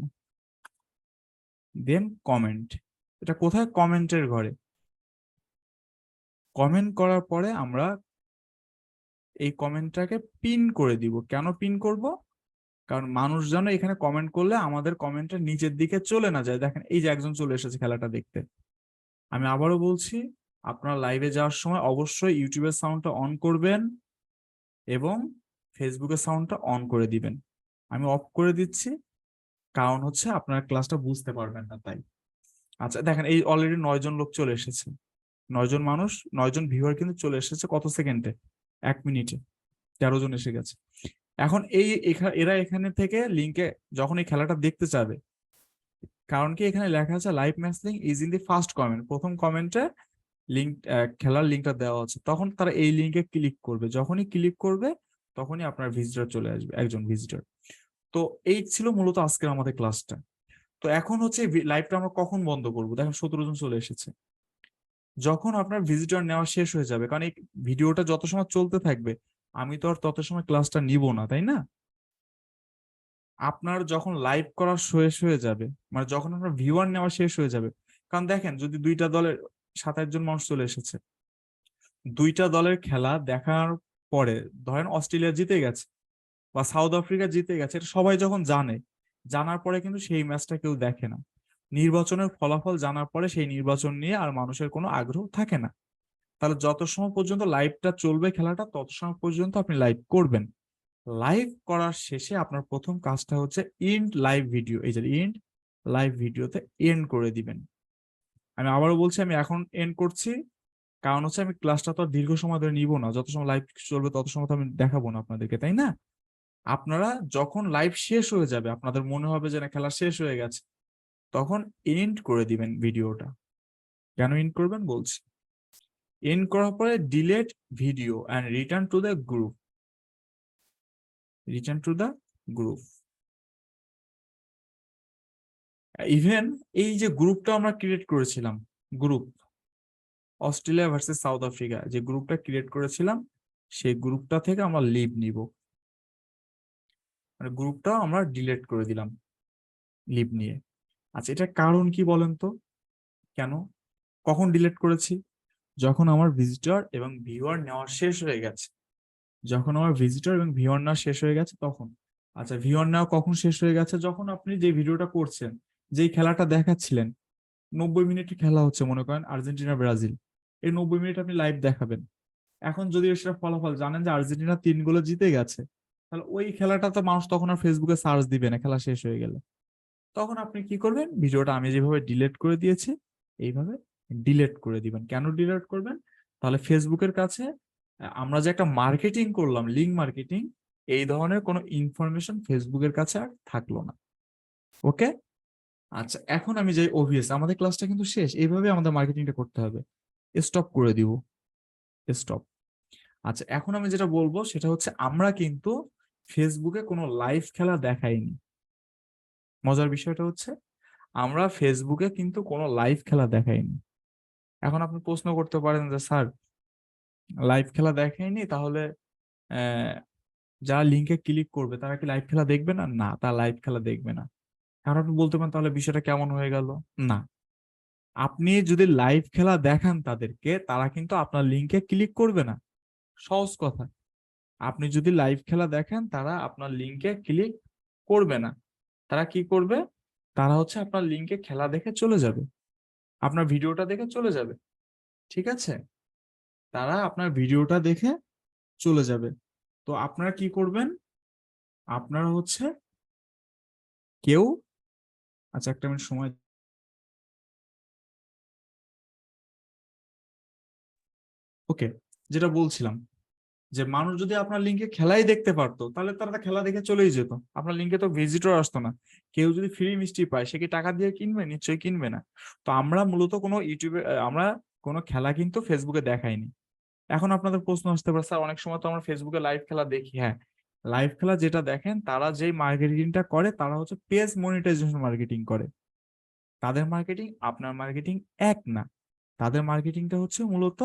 দেন কমেন্ট, এটা কোথায়? কমেন্টের ঘরে। কমেন্ট করার পরে আমরা এই কমেন্টটাকে পিন করে দিব। কেন পিন করব? কারণ মানুষ যেন এখানে কমেন্ট করলে আমাদের কমেন্টের নিচের দিকে চলে না যায়। দেখেন এই যে একজন চলে এসেছে খেলাটা দেখতে। আমি আবারও বলছি, আপনারা লাইভে যাওয়ার সময় অবশ্যই ইউটিউবের সাউন্ডটা অন করবেন এবং ফেসবুকের সাউন্ডটা অন করে দিবেন। আমি অফ করে দিচ্ছি, কারণ হচ্ছে আপনারা ক্লাসটা বুঝতে পারবেন না তাই। আচ্ছা দেখেন, এই অলরেডি 9 জন লোক চলে এসেছে। 9 জন মানুষ, 9 জন ভিউয়ার কিন্তু চলে এসেছে কত সেকেন্ডে? 1 মিনিটে 13 জন এসে গেছে। এখন এরা এখানে থেকে লিঙ্কে যখন এই খেলাটা দেখতে চাবে, কারণ কি এখানে লেখা আছে live match link is in the first comment, প্রথম কমেন্টে লিঙ্ক, খেলার লিঙ্কটা দেওয়া আছে, তখন তারা এই লিঙ্কে ক্লিক করবে। যখনই ক্লিক করবে তখনই আপনার ভিজিটর চলে আসবে, একজন ভিজিটর। তো এই ছিল মূলত আজকের আমাদের ক্লাসটা। তো এখন হচ্ছে লাইভটা আমরা কখন বন্ধ করবো? দেখেন 17 জন চলে এসেছে। যখন আপনার ভিজিটর নেওয়া শেষ হয়ে যাবে, কারণ এই ভিডিওটা যত সময় চলতে থাকবে আমি তো আর তত সময় ক্লাসটা নিব না, তাই না? আপনার যখন লাইভ করা শেষ হয়ে যাবে, মানে যখন আপনার ভিউয়ার নেওয়া শেষ হয়ে যাবে, কারণ দেখেন যদি দুইটা দলের 27 জন মানুষ চলে এসেছে, দুইটা দলের খেলা দেখার পরে ধরেন অস্ট্রেলিয়া জিতে গেছে বা সাউথ আফ্রিকা জিতে গেছে, এটা সবাই যখন জানে, জানার পরে কিন্তু সেই ম্যাচটা কেউ দেখে না। নির্বাচনের ফলাফল জানার পরে সেই নির্বাচন নিয়ে আর মানুষের কোনো আগ্রহ থাকে না। তাহলে যত সময় পর্যন্ত লাইভটা চলবে খেলাটা, তত সময় পর্যন্ত আপনি লাইভ করবেন। লাইভ করার শেষে আপনার প্রথম কাজটা হচ্ছে এন্ড লাইভ ভিডিও, এই যে এন্ড লাইভ ভিডিওতে এন্ড করে দিবেন। আমি আবারও বলছি, আমি এখন এন্ড করছি, কারণ হচ্ছে আমি ক্লাসটা তো আর দীর্ঘ সময় ধরে নিব না, যত সময় লাইভ চলবে তত সময় তো আমি দেখাবো না আপনাদেরকে, তাই না? আপনারা যখন লাইভ শেষ হয়ে যাবে, আপনাদের মনে হবে যে না খেলা শেষ হয়ে গেছে, তখন এন্ড করে দিবেন ভিডিওটা। কেন এন্ড করবেন বলছি। এন্ড করার পরে delete video and return to the group, return to the group. Even এই যে গ্রুপটা আমরা ক্রিয়েট করেছিলাম, group Australia versus South Africa, যে গ্রুপটা ক্রিয়েট করেছিলাম, সেই গ্রুপটা থেকে আমরা লিভ নিব, মানে গ্রুপটা আমরা ডিলিট করে দিলাম লিভ নিয়ে। আচ্ছা এটার কারণ কি বলেন তো? কেন, কখন ডিলিট করেছি? যখন আমার ভিজিটর এবং ভিউয়ার নেওয়া শেষ হয়ে গেছে, যখন আমার ভিজিটর এবং ভিউয়ার নেওয়া শেষ হয়ে গেছে তখন। আচ্ছা ভিউয়ার নেওয়া কখন শেষ হয়ে গেছে? যখন আপনি যে ভিডিওটা করছেন, যেই খেলাটা দেখাচ্ছিলেন, 90 মিনিটের খেলা হচ্ছে মনে করেন আর্জেন্টিনা ব্রাজিল, এই 90 মিনিট আপনি লাইভ দেখাবেন। এখন যদি সেটা ফলাফল জানেন যে আর্জেন্টিনা 3 গোলে জিতে গেছে, তাহলে ওই খেলাটা তো মানুষ তখন আর ফেসবুকে সার্চ দিবে না খেলা শেষ হয়ে গেলে। তখন আপনি কি করবেন, ভিডিওটা আমি যেভাবে ডিলিট করে দিয়েছি এইভাবে ডিলিট করে দিবেন। কেন ডিলিট করবেন? তাহলে ফেসবুকের কাছে আমরা যে একটা মার্কেটিং করলাম, লিঙ্ক মার্কেটিং, এই ধরনের কোনো ইনফরমেশন ফেসবুকের কাছে আর থাকলো না। ওকে। আচ্ছা এখন আমি যাই ওভিএস, আমাদের ক্লাসটা কিন্তু শেষ, এইভাবে আমাদের মার্কেটিংটা করতে হবে। স্টপ করে দিব, স্টপ। আচ্ছা এখন আমি যেটা বলবো সেটা হচ্ছে, আমরা কিন্তু ফেসবুকে কোনো লাইভ খেলা দেখাইনি। মজার বিষয়টা হচ্ছে আমরা ফেসবুকে কিন্তু কোনো লাইভ খেলা দেখাইনি। এখন আপনি প্রশ্ন করতে পারেন যে স্যার লাইভ খেলা দেখাইনি, তাহলে আহ, যারা লিঙ্কে ক্লিক করবে তারা কি লাইভ খেলা দেখবে না? না, তারা লাইভ খেলা দেখবে না। কারণ আপনি বলতে পারেন তাহলে বিষয়টা কেমন হয়ে গেল? না, আপনি যদি লাইভ খেলা দেখান তাদেরকে, তারা কিন্তু আপনার লিঙ্কে ক্লিক করবে না। সহজ কথা, আপনি যদি লাইভ খেলা দেখেন তারা আপনার লিঙ্কে ক্লিক করবে না। তারা কি করবে? তারা হচ্ছে আপনার লিঙ্কে খেলা দেখে চলে যাবে, আপনার ভিডিওটা দেখে চলে যাবে। ঠিক আছে, তারা আপনার ভিডিওটা দেখে চলে যাবে। তো আপনারা কি করবেন? আপনারা হচ্ছে কেউ, আচ্ছা একটা মিনিট সময়, ওকে, যেটা বলছিলাম যে মানুষ যদি আপনার লিঙ্কে খেলাই দেখতে পারতো, তাহলে তারা তো খেলা দেখে চলেই যেত, আপনার লিঙ্কে তো ভিজিটর আসতো না। কেউ যদি ফ্রি মিষ্টি পায় সে কি টাকা দিয়ে কিনবে? নিশ্চয়ই কিনবে না। তো আমরা মূলত কোনো ইউটিউবে আমরা কোনো খেলা কিন্তু ফেসবুকে দেখাইনি। এখন আপনাদের প্রশ্ন আসতে পারে স্যার অনেক সময় তো আমরা ফেসবুকে লাইভ খেলা দেখি। হ্যাঁ, লাইভ খেলা যেটা দেখেন, তারা যেই মার্কেটিংটা করে তারা হচ্ছে পেজ মনিটাইজেশন মার্কেটিং করে। তাদের মার্কেটিং আপনার মার্কেটিং এক না। তাদের মার্কেটিংটা হচ্ছে মূলত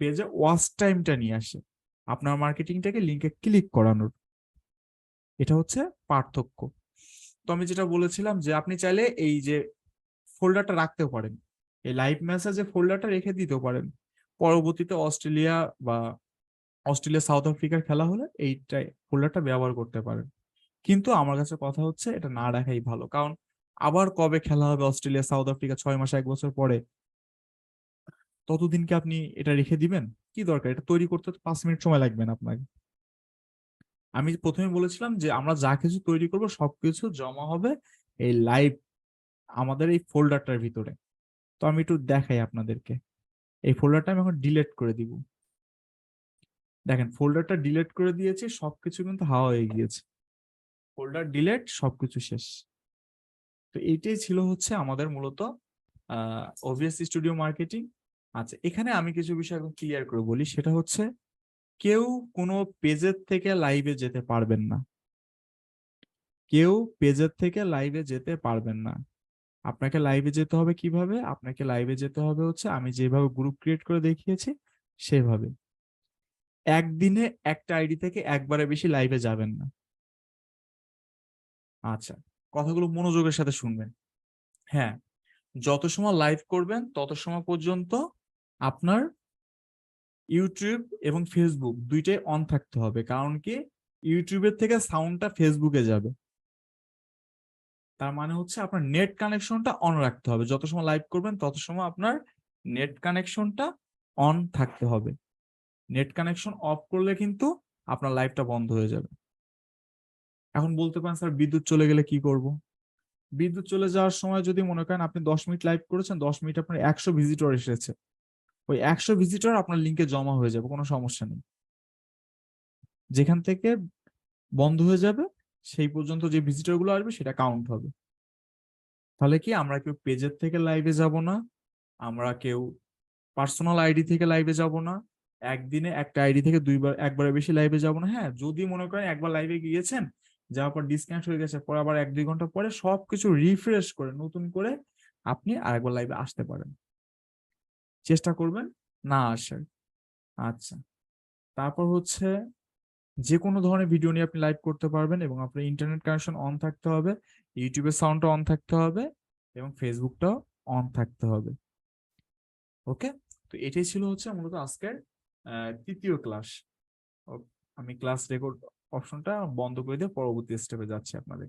পেজে ওয়াচ টাইমটা নিয়ে আসে, আপনার মার্কেটিংটাকে লিঙ্কে ক্লিক করানোর। এটা হচ্ছে পার্থক্য। তো আমি যেটা বলেছিলাম যে আপনি চাইলে এই যে ফোল্ডারটা রাখতেও পারেন, এই লাইভ মেসেজে ফোল্ডারটা রেখে দিতেও পারেন। পরবর্তীতে অস্ট্রেলিয়া বা অস্ট্রেলিয়া সাউথ আফ্রিকার খেলা হলে এইটাই ফোল্ডারটা ব্যবহার করতে পারেন। কিন্তু আমার কাছে কথা হচ্ছে এটা না রাখাই ভালো, কারণ আবার কবে খেলা হবে অস্ট্রেলিয়া সাউথ আফ্রিকা, 6 মাস 1 বছর পরে, ততদিনকে আপনি এটা রেখে দিবেন? কি দরকার? এটা তৈরি করতে তো 5 মিনিট সময় লাগবে না আপনাকে। আমি প্রথমে বলেছিলাম যে আমরা যা কিছু তৈরি করব সবকিছু জমা হবে এই লাইভ আমাদের এই ফোল্ডারটার ভিতরে। তো আমি একটু দেখাই আপনাদেরকে। এই ফোল্ডারটা আমি এখন ডিলিট করে দিব। দেখেন ফোল্ডারটা ডিলিট করে দিয়েছি, সবকিছু কিন্তু হাওয়া হয়ে গিয়েছে। ফোল্ডার ডিলিট, সবকিছু শেষ। তো এইটাই ছিল হচ্ছে আমাদের মূলত ওভিএস স্টুডিও মার্কেটিং। আচ্ছা, এখানে আমি কিছু বিষয় এখন ক্লিয়ার করে বলি, সেটা হচ্ছে কেউ কোনো পেজের থেকে লাইভে যেতে পারবেন না। কেউ পেজের থেকে লাইভে যেতে পারবেন না। আপনাকে লাইভে যেতে হবে কিভাবে? আপনাকে লাইভে যেতে হবে হচ্ছে আমি যেভাবে গ্রুপ ক্রিয়েট করে দেখিয়েছি সেভাবে। একদিনে একটা আইডি থেকে একবারে বেশি লাইভে যাবেন না। আচ্ছা, কথাগুলো মনোযোগের সাথে শুনবেন। হ্যাঁ, যত সময় লাইভ করবেন তত সময় পর্যন্ত আপনার ইউটিউব এবং ফেসবুক দুইটাই অন থাকতে হবে, কারণ কি ইউটিউবের থেকে সাউন্ডটা ফেসবুকে যাবে। তার মানে হচ্ছে আপনার নেট কানেকশনটা অন রাখতে হবে। যত সময় লাইভ করবেন তত সময় আপনার নেট কানেকশনটা অন থাকতে হবে। নেট কানেকশন অফ করলে কিন্তু আপনার লাইভটা বন্ধ হয়ে যাবে। এখন বলতে পারেন স্যার বিদ্যুৎ চলে গেলে কি করব? বিদ্যুৎ চলে যাওয়ার সময় যদি মনে করেন আপনি 10 মিনিট লাইভ করেছেন, 10 মিনিট আপনার 100 ভিজিটর এসেছে, ওই 100 ভিজিটর আপনার লিঙ্কে জমা হয়ে যাবে, কোনো সমস্যা নেই। যেখান থেকে বন্ধ হয়ে যাবে সেই পর্যন্ত যে ভিজিটর গুলো আসবে সেটা কাউন্ট হবে। তাহলে কি আমরা কেউ পেজের থেকে লাইভে যাব না, আমরা কেউ পার্সোনাল আইডি থেকে লাইভে যাব না, একদিনে একটা আইডি থেকে একবারের বেশি লাইভে যাব না। হ্যাঁ, যদি মনে করেন একবার লাইভে গিয়েছেন, যাওয়ার পর ডিসকানেক্ট হয়ে গেছে, পরে আবার 1-2 ঘন্টা পরে সবকিছু রিফ্রেশ করে নতুন করে আপনি আরেকবার লাইভে আসতে পারেন। চেষ্টা করবেন না আসার। আচ্ছা, তারপর হচ্ছে যে কোনো ধরনের ভিডিও নিয়ে আপনি লাইভ করতে পারবেন এবং আপনার ইন্টারনেট কানেকশন অন থাকতে হবে, ইউটিউবের সাউন্ডটা অন থাকতে হবে এবং ফেসবুকটাও অন থাকতে হবে। ওকে, তো এটাই ছিল হচ্ছে মূলত আজকের 3য় ক্লাস। আমি ক্লাস রেকর্ড অপশনটা বন্ধ করে দিয়ে পরবর্তী স্টেপে যাচ্ছি আপনাদের।